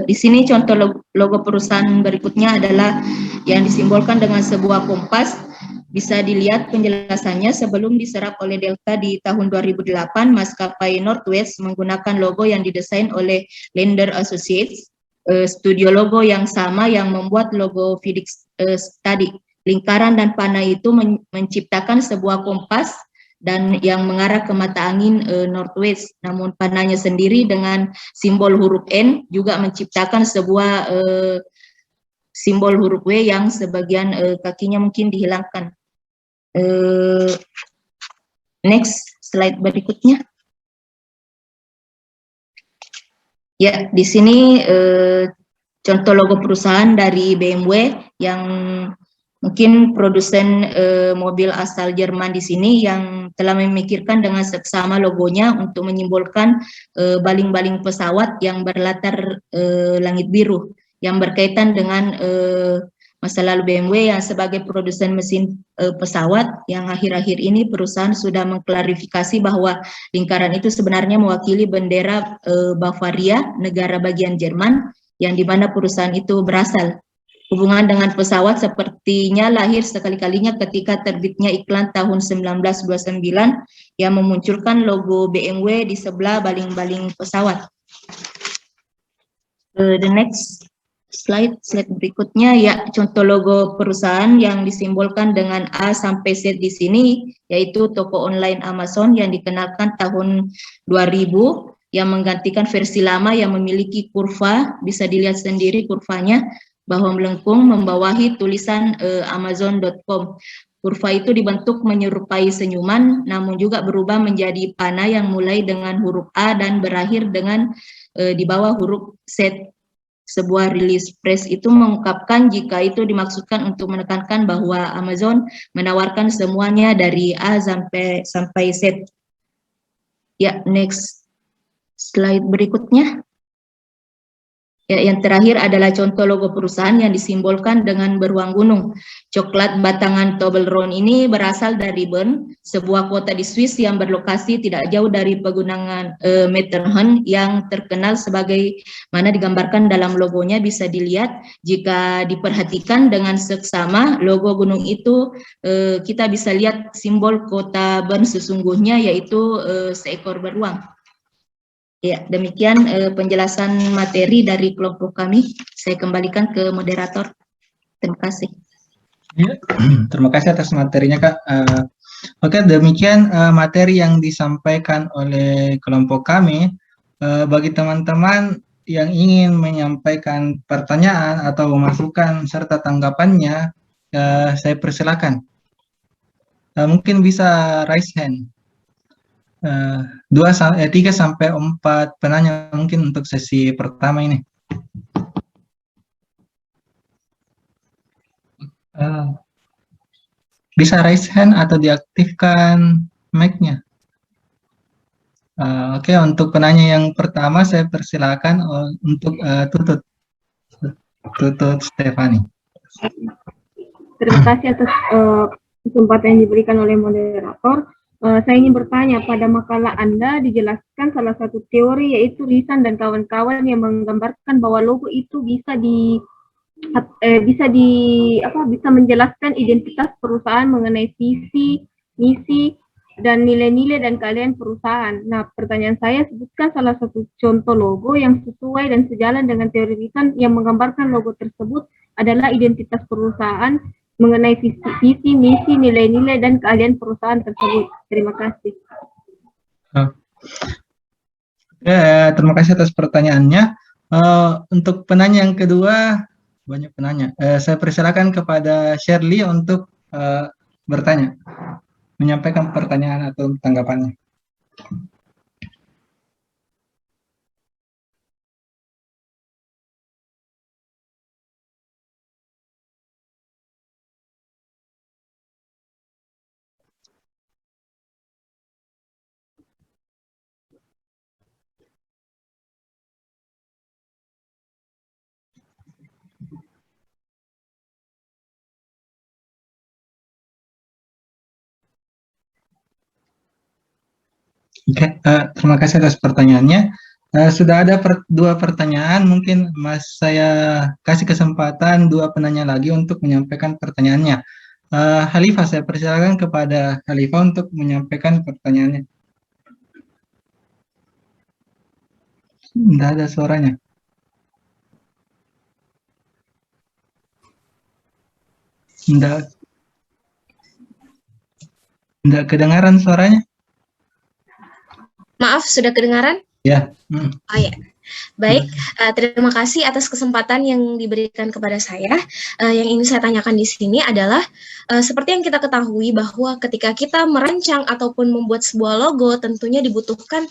di sini contoh logo perusahaan berikutnya adalah yang disimbolkan dengan sebuah kompas. Bisa dilihat penjelasannya sebelum diserap oleh Delta di tahun 2008, maskapai Northwest menggunakan logo yang didesain oleh Lender Associates, studio logo yang sama yang membuat logo FedEx tadi. Lingkaran dan panah itu menciptakan sebuah kompas dan yang mengarah ke mata angin Northwest. Namun panahnya sendiri dengan simbol huruf N juga menciptakan sebuah simbol huruf W yang sebagian kakinya mungkin dihilangkan. Next slide berikutnya. Ya, di sini contoh logo perusahaan dari BMW yang mungkin produsen mobil asal Jerman di sini yang telah memikirkan dengan seksama logonya untuk menyimbolkan baling-baling pesawat yang berlatar langit biru, yang berkaitan dengan masa lalu BMW yang sebagai produsen mesin pesawat, yang akhir-akhir ini perusahaan sudah mengklarifikasi bahwa lingkaran itu sebenarnya mewakili bendera Bavaria, negara bagian Jerman, yang dimana perusahaan itu berasal. Hubungan dengan pesawat sepertinya lahir sekali-kalinya ketika terbitnya iklan tahun 1929 yang memunculkan logo BMW di sebelah baling-baling pesawat. The next slide berikutnya, ya, contoh logo perusahaan yang disimbolkan dengan A sampai Z di sini, yaitu toko online Amazon yang dikenalkan tahun 2000, yang menggantikan versi lama yang memiliki kurva. Bisa dilihat sendiri kurvanya, bahwa melengkung membawahi tulisan Amazon.com. Kurva itu dibentuk menyerupai senyuman, namun juga berubah menjadi panah yang mulai dengan huruf A dan berakhir dengan di bawah huruf Z. Sebuah rilis press itu mengungkapkan jika itu dimaksudkan untuk menekankan bahwa Amazon menawarkan semuanya dari A sampai Z. Ya, next slide berikutnya. Ya, yang terakhir adalah contoh logo perusahaan yang disimbolkan dengan beruang gunung. Coklat batangan Toblerone ini berasal dari Bern, sebuah kota di Swiss yang berlokasi tidak jauh dari pegunungan Matterhorn yang terkenal sebagai mana digambarkan dalam logonya. Bisa dilihat jika diperhatikan dengan seksama logo gunung itu, kita bisa lihat simbol kota Bern sesungguhnya, yaitu seekor beruang. Ya, demikian penjelasan materi dari kelompok kami. Saya kembalikan ke moderator. Terima kasih. Ya, terima kasih atas materinya, Kak. Oke, demikian materi yang disampaikan oleh kelompok kami. Bagi teman-teman yang ingin menyampaikan pertanyaan atau masukan serta tanggapannya, saya persilakan. Mungkin bisa raise hand. 3 sampai 4 penanya mungkin untuk sesi pertama ini. Bisa raise hand atau diaktifkan mic-nya. Oke, untuk penanya yang pertama saya persilakan untuk Tutut Stefani. Terima kasih atas kesempatan yang diberikan oleh moderator. Saya ingin bertanya, pada makalah Anda dijelaskan salah satu teori yaitu Risan dan kawan-kawan yang menggambarkan bahwa logo itu bisa menjelaskan identitas perusahaan mengenai visi, misi, dan nilai-nilai dan keahlian perusahaan. Nah, pertanyaan saya, sebutkan salah satu contoh logo yang sesuai dan sejalan dengan teori Risan yang menggambarkan logo tersebut adalah identitas perusahaan mengenai visi, misi, nilai-nilai, dan keahlian perusahaan tersebut. Terima kasih. Terima kasih atas pertanyaannya. Untuk penanya yang kedua, banyak penanya. Saya persilakan kepada Shirley untuk bertanya, menyampaikan pertanyaan atau tanggapannya. Oke, terima kasih atas pertanyaannya. Sudah ada dua pertanyaan, mungkin Mas saya kasih kesempatan dua penanya lagi untuk menyampaikan pertanyaannya. Khalifah, saya persilakan kepada Khalifah untuk menyampaikan pertanyaannya. Tidak ada suaranya. Tidak kedengaran suaranya. Maaf, sudah kedengaran? Ya. Oh ya, baik. Terima kasih atas kesempatan yang diberikan kepada saya. Yang ingin saya tanyakan di sini adalah, seperti yang kita ketahui bahwa ketika kita merancang ataupun membuat sebuah logo, tentunya dibutuhkan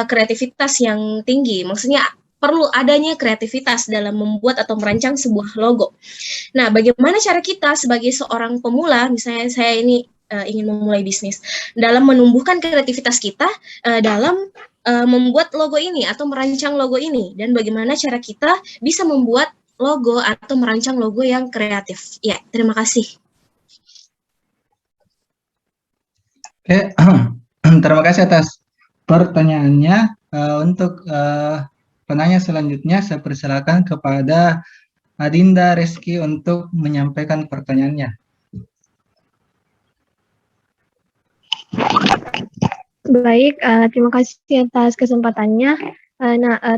kreativitas yang tinggi. Maksudnya perlu adanya kreativitas dalam membuat atau merancang sebuah logo. Nah, bagaimana cara kita sebagai seorang pemula, misalnya saya ini ingin memulai bisnis, dalam menumbuhkan kreativitas kita dalam membuat logo ini atau merancang logo ini, dan bagaimana cara kita bisa membuat logo atau merancang logo yang kreatif. Ya, terima kasih. Oke, terima kasih atas pertanyaannya. Untuk penanya selanjutnya, saya persilakan kepada Adinda Reski untuk menyampaikan pertanyaannya. Baik, terima kasih atas kesempatannya.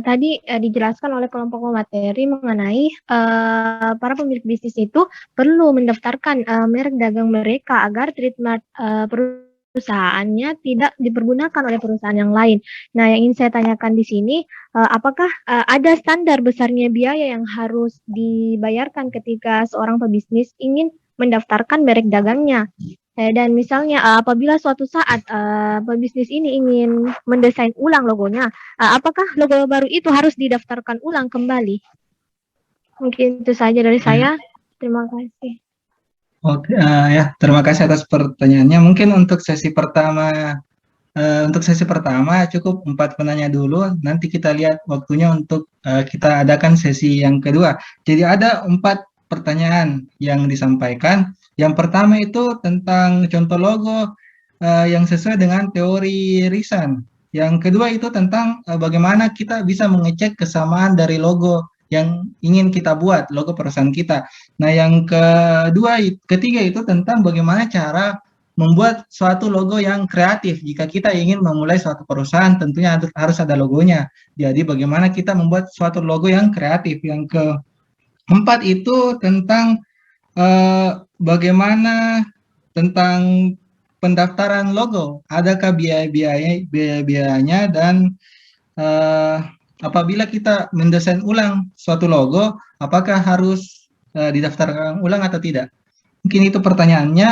Tadi dijelaskan oleh kelompok materi mengenai para pemilik bisnis itu perlu mendaftarkan merek dagang mereka agar trademark perusahaannya tidak dipergunakan oleh perusahaan yang lain. Nah, yang ingin saya tanyakan di sini, apakah ada standar besarnya biaya yang harus dibayarkan ketika seorang pebisnis ingin mendaftarkan merek dagangnya? Dan misalnya apabila suatu saat pebisnis ini ingin mendesain ulang logonya, apakah logo baru itu harus didaftarkan ulang kembali? Mungkin itu saja dari saya. Terima kasih. Oke, ya, terima kasih atas pertanyaannya. Mungkin untuk sesi pertama cukup 4 penanya dulu. Nanti kita lihat waktunya untuk kita adakan sesi yang kedua. Jadi ada 4 pertanyaan yang disampaikan. Yang pertama itu tentang contoh logo yang sesuai dengan teori Risan. Yang kedua itu tentang bagaimana kita bisa mengecek kesamaan dari logo yang ingin kita buat, logo perusahaan kita. Nah, yang ketiga itu tentang bagaimana cara membuat suatu logo yang kreatif. Jika kita ingin memulai suatu perusahaan, tentunya harus ada logonya. Jadi bagaimana kita membuat suatu logo yang kreatif. Yang keempat itu tentang bagaimana tentang pendaftaran logo, adakah biaya-biayanya, dan apabila kita mendesain ulang suatu logo, apakah harus didaftarkan ulang atau tidak? Mungkin itu pertanyaannya.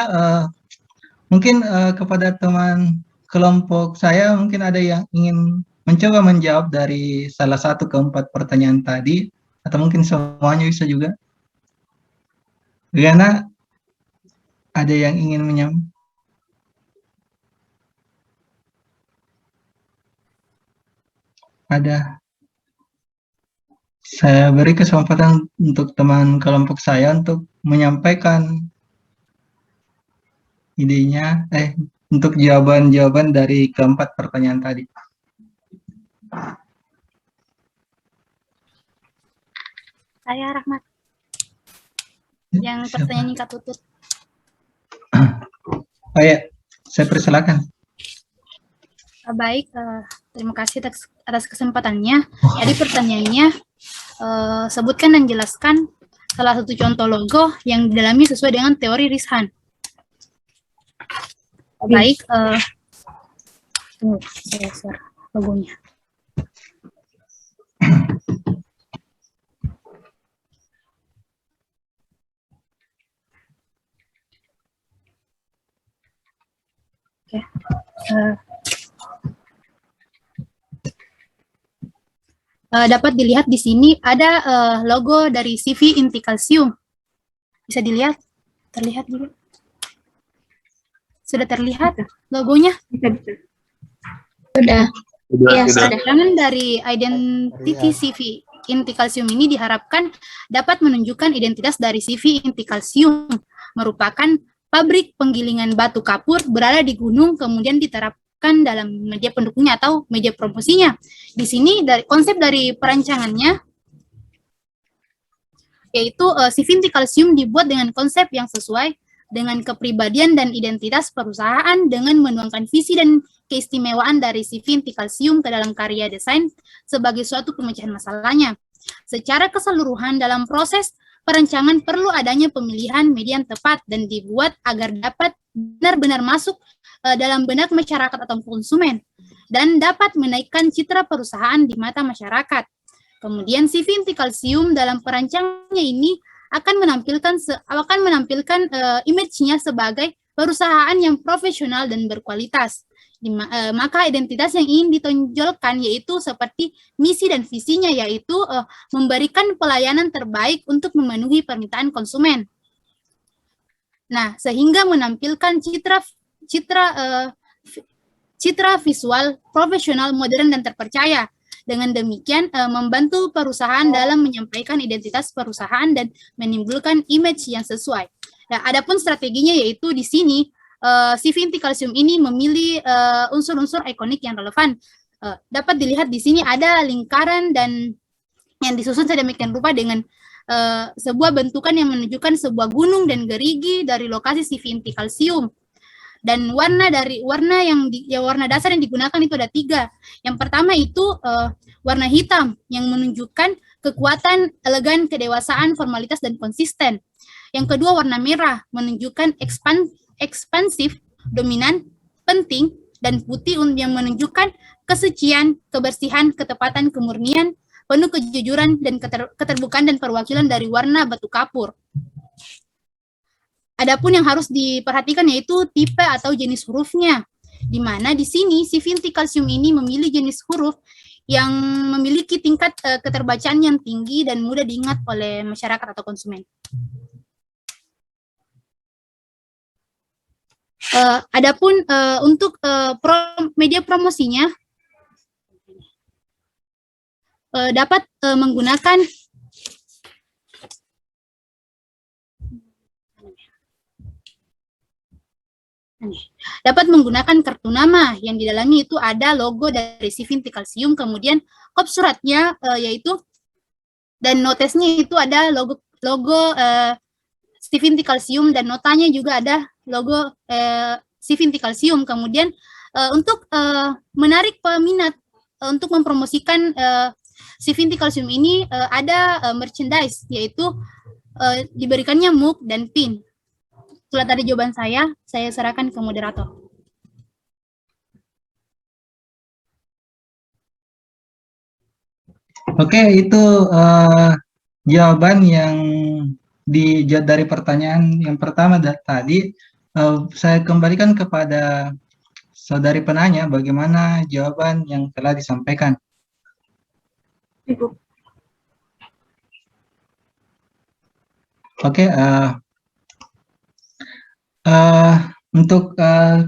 Mungkin kepada teman kelompok saya, mungkin ada yang ingin mencoba menjawab dari salah satu ke-4 pertanyaan tadi, atau mungkin semuanya bisa juga. Riana, ada yang ingin menyampaikan? Ada. Saya beri kesempatan untuk teman kelompok saya untuk menyampaikan idenya, untuk jawaban-jawaban dari ke-4 pertanyaan tadi. Saya Rahmat. Yang pertanyaan Kak Tutut. Oh ya, saya persilakan. Baik, terima kasih atas kesempatannya. Jadi pertanyaannya, sebutkan dan jelaskan salah satu contoh logo yang didalami sesuai dengan teori Rish-Han. Baik, saya share logonya. Oke. Dapat dilihat di sini ada logo dari CV inti kalsium. Bisa dilihat? Terlihat juga? Sudah terlihat logonya? Sudah. Iya, sudah. Keterangan dari identity CV inti kalsium ini diharapkan dapat menunjukkan identitas dari CV inti kalsium, merupakan pabrik penggilingan batu kapur berada di gunung, kemudian diterapkan dalam media pendukungnya atau media promosinya. Di sini dari konsep dari perancangannya yaitu CV inti kalsium dibuat dengan konsep yang sesuai dengan kepribadian dan identitas perusahaan dengan menuangkan visi dan keistimewaan dari CV inti kalsium ke dalam karya desain sebagai suatu pemecahan masalahnya. Secara keseluruhan dalam proses perancangan perlu adanya pemilihan media yang tepat dan dibuat agar dapat benar-benar masuk dalam benak masyarakat atau konsumen dan dapat menaikkan citra perusahaan di mata masyarakat. Kemudian CV inti kalsium dalam perancangannya ini akan menampilkan image-nya sebagai perusahaan yang profesional dan berkualitas. Maka identitas yang ingin ditonjolkan yaitu seperti misi dan visinya, yaitu memberikan pelayanan terbaik untuk memenuhi permintaan konsumen. Nah, sehingga menampilkan citra visual profesional, modern dan terpercaya. Dengan demikian membantu perusahaan dalam menyampaikan identitas perusahaan dan menimbulkan image yang sesuai. Nah, adapun strateginya yaitu di sini CV inti kalsium ini memilih unsur-unsur ikonik yang relevan. Dapat dilihat di sini ada lingkaran dan yang disusun sedemikian rupa dengan sebuah bentukan yang menunjukkan sebuah gunung dan gerigi dari lokasi CV inti kalsium. Dan warna dasar yang digunakan itu ada 3. Yang pertama itu warna hitam yang menunjukkan kekuatan, elegan, kedewasaan, formalitas dan konsisten. Yang kedua warna merah menunjukkan ekspansif, dominan, penting, dan putih yang menunjukkan kesucian, kebersihan, ketepatan, kemurnian, penuh kejujuran dan keterbukaan dan perwakilan dari warna batu kapur. Adapun yang harus diperhatikan yaitu tipe atau jenis hurufnya, di mana di sini CV inti kalsium ini memilih jenis huruf yang memiliki tingkat keterbacaan yang tinggi dan mudah diingat oleh masyarakat atau konsumen. Adapun untuk media promosinya dapat menggunakan kartu nama yang di dalamnya itu ada logo dari CV inti kalsium, kemudian kop suratnya yaitu dan notesnya itu ada logo CV inti kalsium dan notanya juga ada logo CV inti kalsium. Kemudian untuk menarik peminat untuk mempromosikan CV inti kalsium ini ada merchandise yaitu diberikannya mug dan pin. Setelah tadi jawaban saya serahkan ke moderator. Oke, itu jawaban yang dari pertanyaan yang pertama tadi. Saya kembalikan kepada saudari penanya bagaimana jawaban yang telah disampaikan. Oke, untuk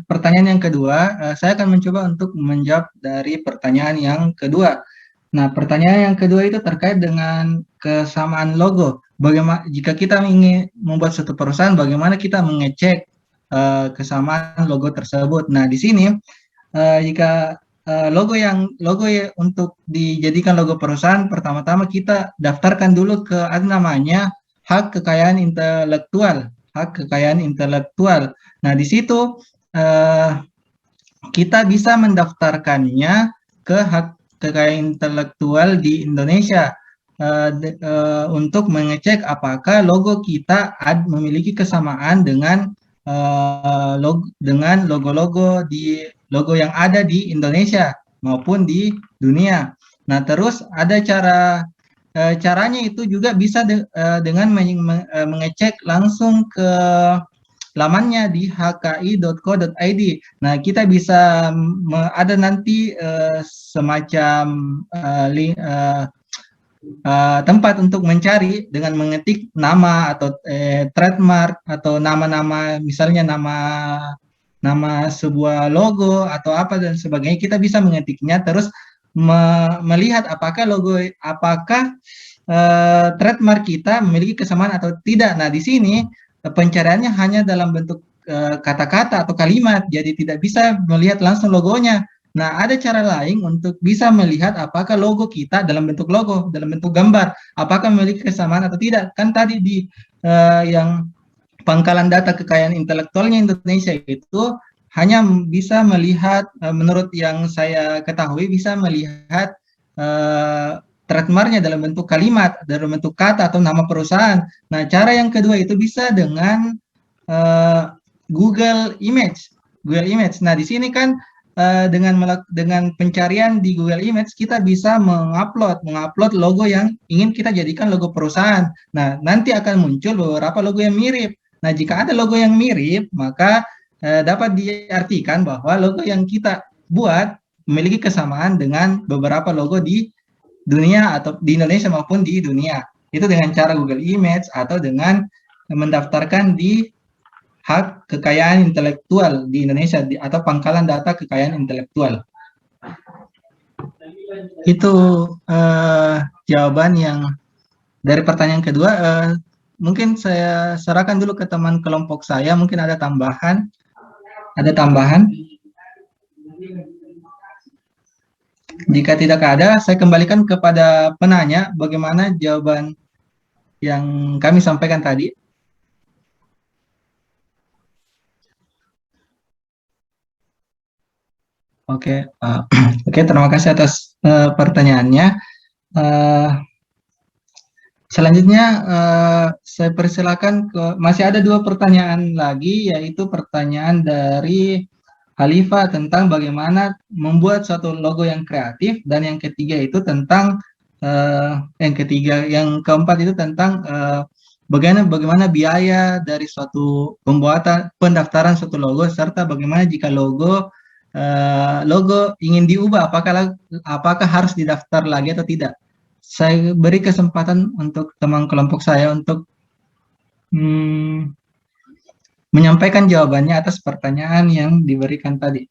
pertanyaan yang kedua, saya akan mencoba untuk menjawab dari pertanyaan yang kedua. Nah, pertanyaan yang kedua itu terkait dengan kesamaan logo. Bagaimana jika kita ingin membuat suatu perusahaan, bagaimana kita mengecek kesamaan logo tersebut? Nah, di sini jika logo untuk dijadikan logo perusahaan, pertama-tama kita daftarkan dulu ke namanya hak kekayaan intelektual. Hak kekayaan intelektual. Nah, di situ kita bisa mendaftarkannya ke hak kekayaan intelektual di Indonesia untuk mengecek apakah logo kita memiliki kesamaan dengan logo-logo yang ada di Indonesia maupun di dunia. Nah, terus ada caranya itu juga bisa dengan mengecek langsung ke lamannya di hki.co.id. Nah, kita bisa ada nanti semacam tempat untuk mencari dengan mengetik nama atau trademark atau nama-nama, misalnya nama sebuah logo atau apa dan sebagainya. Kita bisa mengetiknya terus melihat apakah trademark kita memiliki kesamaan atau tidak. Nah, di sini pencariannya hanya dalam bentuk kata-kata atau kalimat, jadi tidak bisa melihat langsung logonya. Nah, ada cara lain untuk bisa melihat apakah logo kita dalam bentuk logo, dalam bentuk gambar, apakah memiliki kesamaan atau tidak. Kan tadi di yang pangkalan data kekayaan intelektualnya Indonesia itu hanya bisa melihat, menurut yang saya ketahui, bisa melihat trademarknya dalam bentuk kalimat, dalam bentuk kata atau nama perusahaan. Nah, cara yang kedua itu bisa dengan Google Image. Nah, di sini kan dengan pencarian di Google Image kita bisa mengupload logo yang ingin kita jadikan logo perusahaan. Nah, nanti akan muncul beberapa logo yang mirip. Nah, jika ada logo yang mirip, maka dapat diartikan bahwa logo yang kita buat memiliki kesamaan dengan beberapa logo di dunia atau di Indonesia maupun di dunia. Itu dengan cara Google Image atau dengan mendaftarkan di hak kekayaan intelektual di Indonesia atau pangkalan data kekayaan intelektual. Itu jawaban yang dari pertanyaan kedua. Mungkin saya serahkan dulu ke teman kelompok saya, mungkin ada tambahan. Jika tidak ada, saya kembalikan kepada penanya bagaimana jawaban yang kami sampaikan tadi. Oke, terima kasih atas pertanyaannya. Selanjutnya saya persilakan masih ada 2 pertanyaan lagi, yaitu pertanyaan dari Halifa tentang bagaimana membuat suatu logo yang kreatif, dan yang ketiga itu tentang yang keempat itu tentang bagaimana biaya dari suatu pendaftaran suatu logo, serta bagaimana jika logo ingin diubah, apakah harus didaftar lagi atau tidak. Saya beri kesempatan untuk teman kelompok saya untuk menyampaikan jawabannya atas pertanyaan yang diberikan tadi.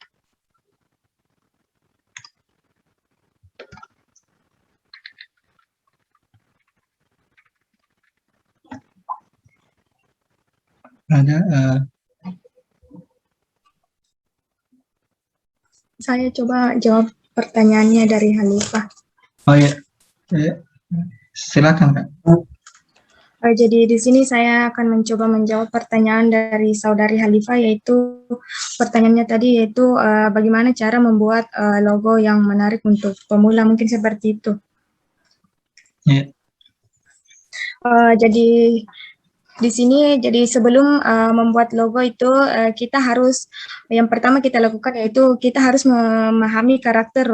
Saya coba jawab pertanyaannya dari Halifah. Oh ya, silakan Kak. Jadi di sini saya akan mencoba menjawab pertanyaan dari saudari Halifah, yaitu pertanyaannya tadi yaitu bagaimana cara membuat logo yang menarik untuk pemula, mungkin seperti itu. Yeah. Jadi di sini, jadi sebelum membuat logo itu kita harus, yang pertama kita lakukan yaitu kita harus memahami karakter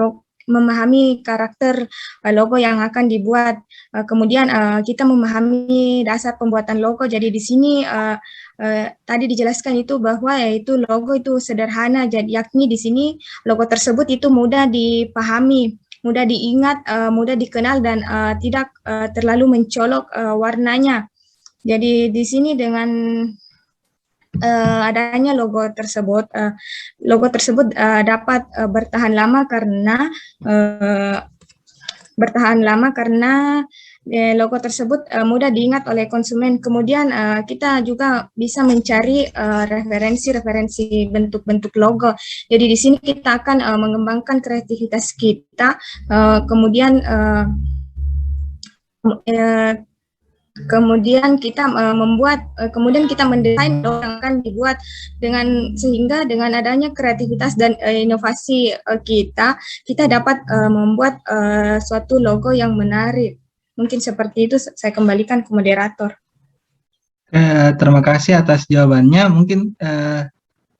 logo yang akan dibuat. Kemudian kita memahami dasar pembuatan logo. Jadi di sini tadi dijelaskan itu bahwa yaitu logo itu sederhana, jadi yakni di sini logo tersebut itu mudah dipahami, mudah diingat, mudah dikenal, dan tidak terlalu mencolok warnanya. Jadi di sini dengan adanya logo tersebut dapat bertahan lama karena logo tersebut mudah diingat oleh konsumen. Kemudian kita juga bisa mencari referensi bentuk-bentuk logo. Jadi di sini kita akan mengembangkan kreativitas kita. Kemudian Kemudian kita kemudian kita mendesain logo yang akan dibuat sehingga dengan adanya kreativitas dan inovasi kita dapat membuat suatu logo yang menarik. Mungkin seperti itu. Saya kembalikan ke moderator. Terima kasih atas jawabannya. Mungkin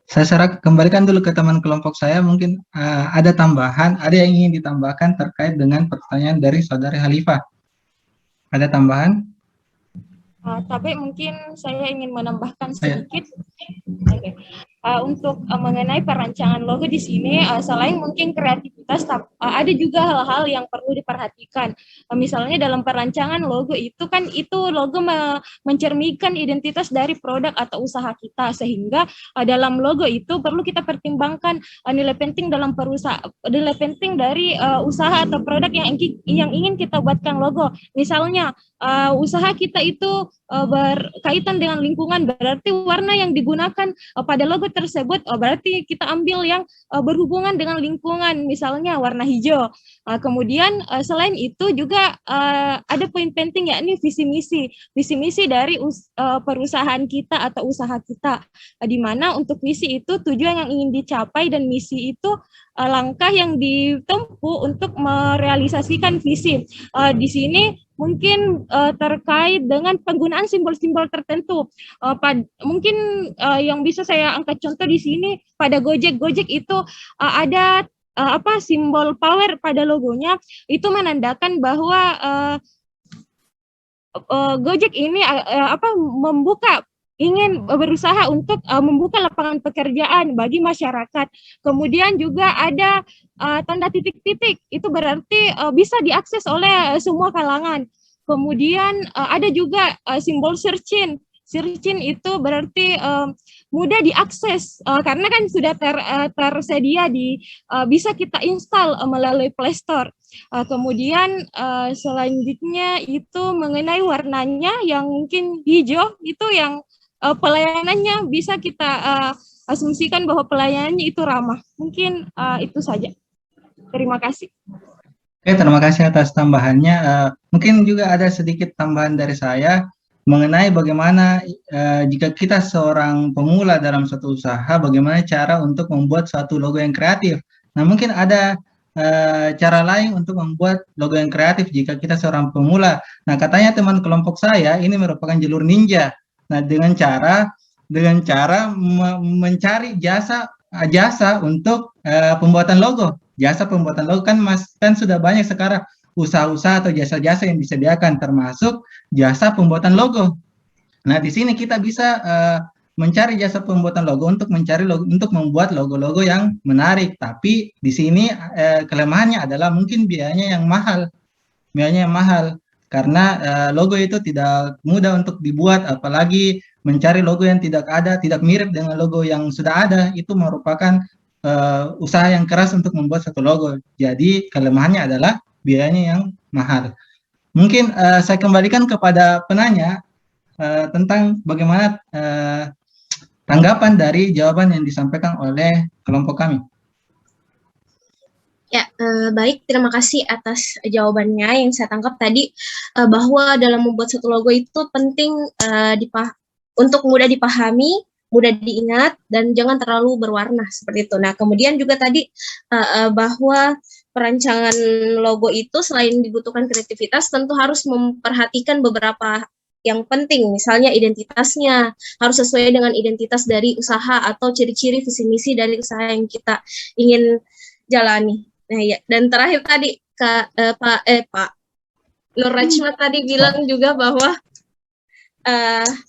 saya kembalikan dulu ke teman kelompok saya. Mungkin ada tambahan, ada yang ingin ditambahkan terkait dengan pertanyaan dari Saudari Halifah. Ada tambahan? Tapi mungkin saya ingin menambahkan sedikit. Untuk mengenai perancangan logo di sini, selain mungkin kreativitas, ada juga hal-hal yang perlu diperhatikan. Misalnya dalam perancangan logo itu kan logo mencerminkan identitas dari produk atau usaha kita, sehingga dalam logo itu perlu kita pertimbangkan nilai penting dalam nilai penting dari usaha atau produk yang ingin kita buatkan logo. Misalnya usaha kita itu berkaitan dengan lingkungan, berarti warna yang digunakan pada logo tersebut berarti kita ambil yang berhubungan dengan lingkungan, misalnya warna hijau. Kemudian selain itu juga ada poin penting, yakni visi misi dari perusahaan kita atau usaha kita, di mana untuk visi itu tujuan yang ingin dicapai dan misi itu langkah yang ditempuh untuk merealisasikan visi. Di sini mungkin terkait dengan penggunaan simbol-simbol tertentu. Mungkin yang bisa saya angkat contoh di sini pada Gojek itu ada simbol power pada logonya, itu menandakan bahwa Gojek ini ingin berusaha untuk membuka lapangan pekerjaan bagi masyarakat. Kemudian juga ada tanda titik-titik, itu berarti bisa diakses oleh semua kalangan. Kemudian ada juga simbol search-in. Search-in itu berarti mudah diakses karena kan sudah tersedia bisa kita install melalui Play Store. Kemudian selanjutnya itu mengenai warnanya yang mungkin hijau, itu yang pelayanannya bisa kita asumsikan bahwa pelayanannya itu ramah. Mungkin itu saja. Terima kasih. Oke, terima kasih atas tambahannya. Mungkin juga ada sedikit tambahan dari saya mengenai bagaimana jika kita seorang pemula dalam suatu usaha, bagaimana cara untuk membuat suatu logo yang kreatif. Nah, mungkin ada cara lain untuk membuat logo yang kreatif jika kita seorang pemula. Nah, katanya teman kelompok saya ini merupakan jalur ninja. Nah, dengan cara mencari jasa untuk pembuatan logo. Jasa pembuatan logo kan sudah banyak sekarang usaha-usaha atau jasa-jasa yang disediakan, termasuk jasa pembuatan logo. Nah, di sini kita bisa mencari jasa pembuatan logo untuk membuat logo-logo yang menarik. Tapi di sini kelemahannya adalah mungkin biayanya yang mahal. Karena logo itu tidak mudah untuk dibuat, apalagi mencari logo yang tidak mirip dengan logo yang sudah ada, itu merupakan usaha yang keras untuk membuat satu logo. Jadi kelemahannya adalah biayanya yang mahal. Mungkin saya kembalikan kepada penanya tentang bagaimana tanggapan dari jawaban yang disampaikan oleh kelompok kami. Ya, baik. Terima kasih atas jawabannya. Yang saya tangkap tadi bahwa dalam membuat satu logo itu penting untuk mudah dipahami, mudah diingat, dan jangan terlalu berwarna seperti itu. Nah, kemudian juga tadi bahwa perancangan logo itu selain dibutuhkan kreativitas, tentu harus memperhatikan beberapa yang penting, misalnya identitasnya harus sesuai dengan identitas dari usaha atau ciri-ciri visi misi dari usaha yang kita ingin jalani. Nah, ya, dan terakhir tadi Pak Nur Rachma tadi bilang juga bahwa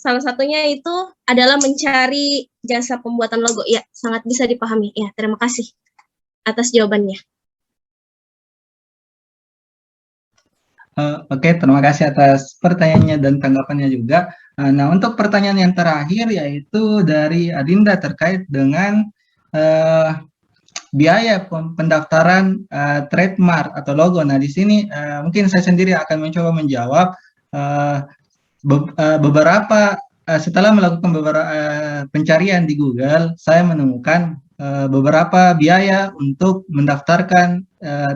salah satunya itu adalah mencari jasa pembuatan logo. Ya, sangat bisa dipahami. Ya, terima kasih atas jawabannya. Oke, terima kasih atas pertanyaannya dan tanggapannya juga. Nah, untuk pertanyaan yang terakhir yaitu dari Adinda terkait dengan biaya pendaftaran trademark atau logo. Nah, di sini mungkin saya sendiri akan mencoba menjawab. Setelah melakukan beberapa pencarian di Google, saya menemukan beberapa biaya untuk mendaftarkan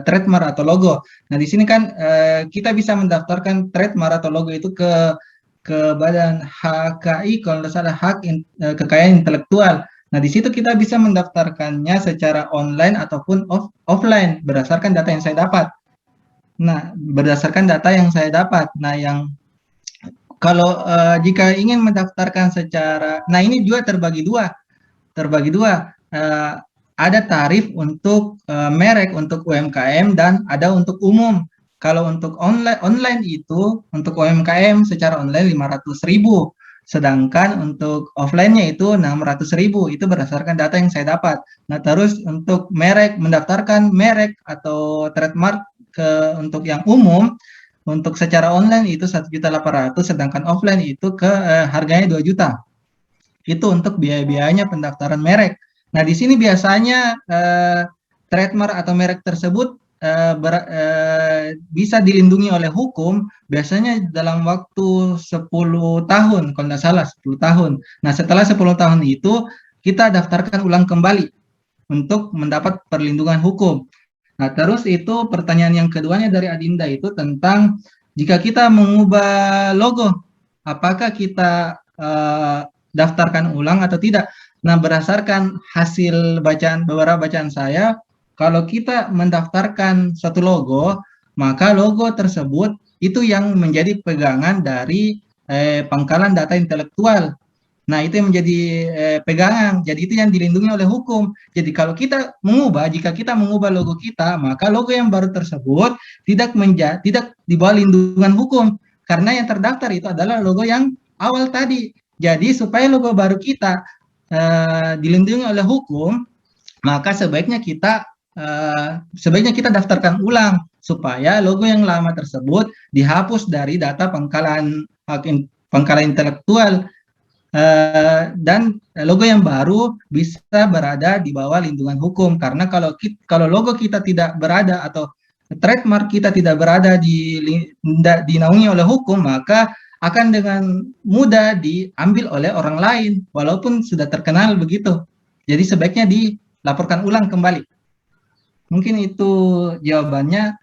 trademark atau logo. Nah, di sini kan kita bisa mendaftarkan trademark atau logo itu ke ke badan HKI, kalau tidak salah kekayaan intelektual. Nah, di situ kita bisa mendaftarkannya secara online ataupun offline berdasarkan data yang saya dapat. Nah, berdasarkan data yang saya dapat. Nah, kalau jika ingin mendaftarkan secara, nah ini juga terbagi dua. Ada tarif untuk merek untuk UMKM dan ada untuk umum. Kalau untuk online itu untuk UMKM secara online 500.000, sedangkan untuk offline-nya itu 600.000. Itu berdasarkan data yang saya dapat. Nah, terus untuk mendaftarkan merek atau trademark untuk yang umum, untuk secara online itu 1.800.000, sedangkan offline itu harganya 2 juta. Itu untuk biaya-biayanya pendaftaran merek. Nah, di sini biasanya trademark atau merek tersebut bisa dilindungi oleh hukum biasanya dalam waktu 10 tahun, kalau tidak salah 10 tahun. Nah, setelah 10 tahun itu kita daftarkan ulang kembali untuk mendapat perlindungan hukum. Nah, terus itu pertanyaan yang keduanya dari Adinda itu tentang jika kita mengubah logo, apakah kita daftarkan ulang atau tidak? Nah, berdasarkan hasil beberapa bacaan saya, kalau kita mendaftarkan suatu logo, maka logo tersebut itu yang menjadi pegangan dari pangkalan data intelektual. Nah, itu yang menjadi pegangan. Jadi itu yang dilindungi oleh hukum. Jadi kalau jika kita mengubah logo kita, maka logo yang baru tersebut tidak di bawah lindungan hukum. Karena yang terdaftar itu adalah logo yang awal tadi. Jadi supaya logo baru kita dilindungi oleh hukum, maka sebaiknya kita daftarkan ulang supaya logo yang lama tersebut dihapus dari data pangkalan intelektual dan logo yang baru bisa berada di bawah lindungan hukum. Karena kalau logo kita tidak berada atau trademark kita tidak berada dinaungi oleh hukum, maka akan dengan mudah diambil oleh orang lain walaupun sudah terkenal begitu. Jadi sebaiknya dilaporkan ulang kembali. Mungkin itu jawabannya.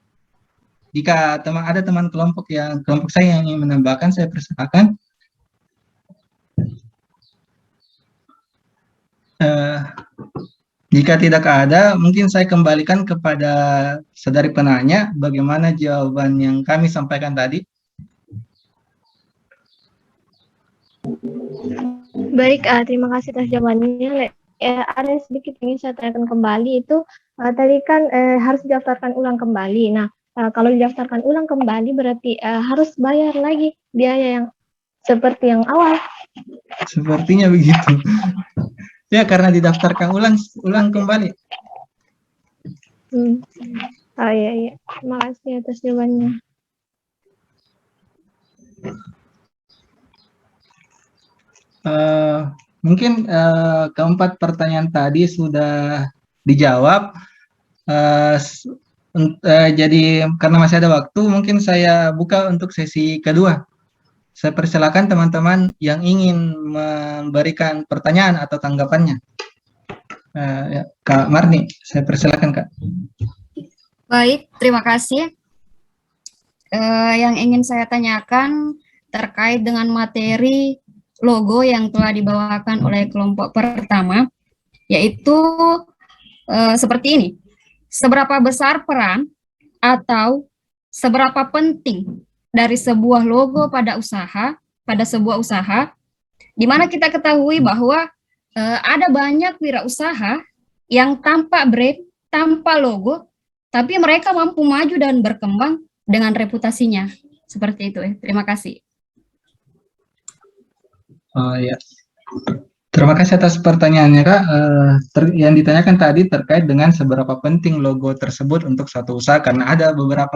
Jika ada teman kelompok saya yang ingin menambahkan, saya persilakan. Jika tidak ada, mungkin saya kembalikan kepada saudari penanya bagaimana jawaban yang kami sampaikan tadi. Baik, terima kasih atas jawabannya. Ada sedikit ingin saya tanyakan kembali itu tadi kan harus didaftarkan ulang kembali. Nah, kalau didaftarkan ulang kembali berarti harus bayar lagi biaya yang seperti yang awal. Sepertinya begitu. Ya, karena didaftarkan ulang kembali. Oh iya. Terima kasih atas jawabannya. Mungkin keempat pertanyaan tadi sudah dijawab. Jadi karena masih ada waktu, mungkin saya buka untuk sesi kedua. Saya persilakan teman-teman yang ingin memberikan pertanyaan atau tanggapannya. Kak Marni, saya persilakan, Kak. Baik, terima kasih. Yang ingin saya tanyakan terkait dengan materi logo yang telah dibawakan oleh kelompok pertama, yaitu seperti ini. Seberapa besar peran atau seberapa penting dari sebuah logo pada sebuah usaha, di mana kita ketahui bahwa ada banyak wirausaha yang tanpa brand, tanpa logo, tapi mereka mampu maju dan berkembang dengan reputasinya. Seperti itu. Terima kasih. Ya. Terima kasih atas pertanyaannya, Kak. Yang ditanyakan tadi terkait dengan seberapa penting logo tersebut untuk suatu usaha, karena ada beberapa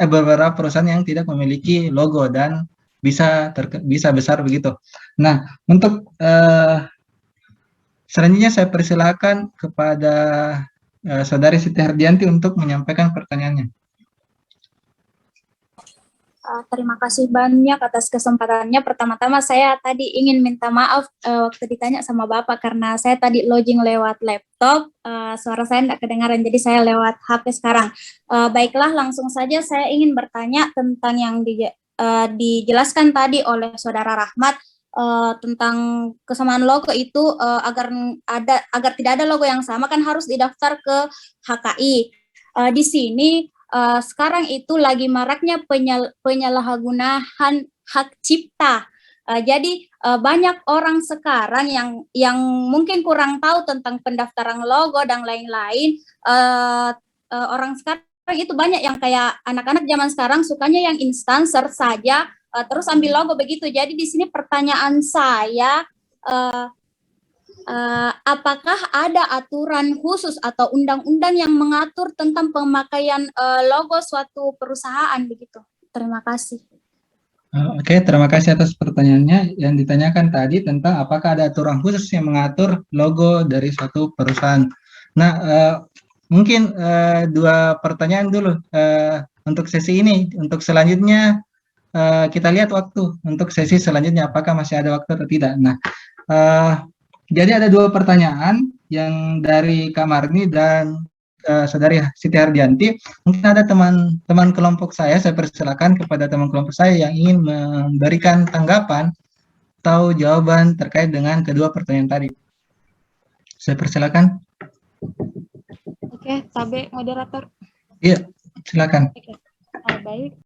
beberapa perusahaan yang tidak memiliki logo dan bisa besar begitu. Nah, untuk selanjutnya saya persilakan kepada Saudari Siti Hardianti untuk menyampaikan pertanyaannya. Terima kasih banyak atas kesempatannya. Pertama-tama saya tadi ingin minta maaf waktu ditanya sama Bapak karena saya tadi login lewat laptop, suara saya tidak kedengaran, jadi saya lewat HP sekarang. Baiklah, langsung saja saya ingin bertanya tentang yang dijelaskan tadi oleh Saudara Rahmat tentang kesamaan logo itu agar tidak ada logo yang sama kan harus didaftar ke HKI. Di sini sekarang itu lagi maraknya penyalahgunaan hak cipta. Jadi banyak orang sekarang yang mungkin kurang tahu tentang pendaftaran logo dan lain-lain. Orang sekarang itu banyak yang kayak anak-anak zaman sekarang sukanya yang instan, search saja, terus ambil logo begitu. Jadi di sini pertanyaan saya, apakah ada aturan khusus atau undang-undang yang mengatur tentang pemakaian logo suatu perusahaan begitu? Terima kasih. Oke, terima kasih atas pertanyaannya. Yang ditanyakan tadi tentang apakah ada aturan khusus yang mengatur logo dari suatu perusahaan. Nah, mungkin dua pertanyaan dulu untuk sesi ini. Untuk selanjutnya kita lihat waktu untuk sesi selanjutnya apakah masih ada waktu atau tidak. Nah, jadi ada dua pertanyaan yang dari Kak Marni dan Saudari Siti Hardianti. Mungkin ada teman-teman kelompok saya persilakan kepada teman kelompok saya yang ingin memberikan tanggapan atau jawaban terkait dengan kedua pertanyaan tadi. Saya persilakan. Oke, Tabe moderator. Iya, silakan. Oke. Baik.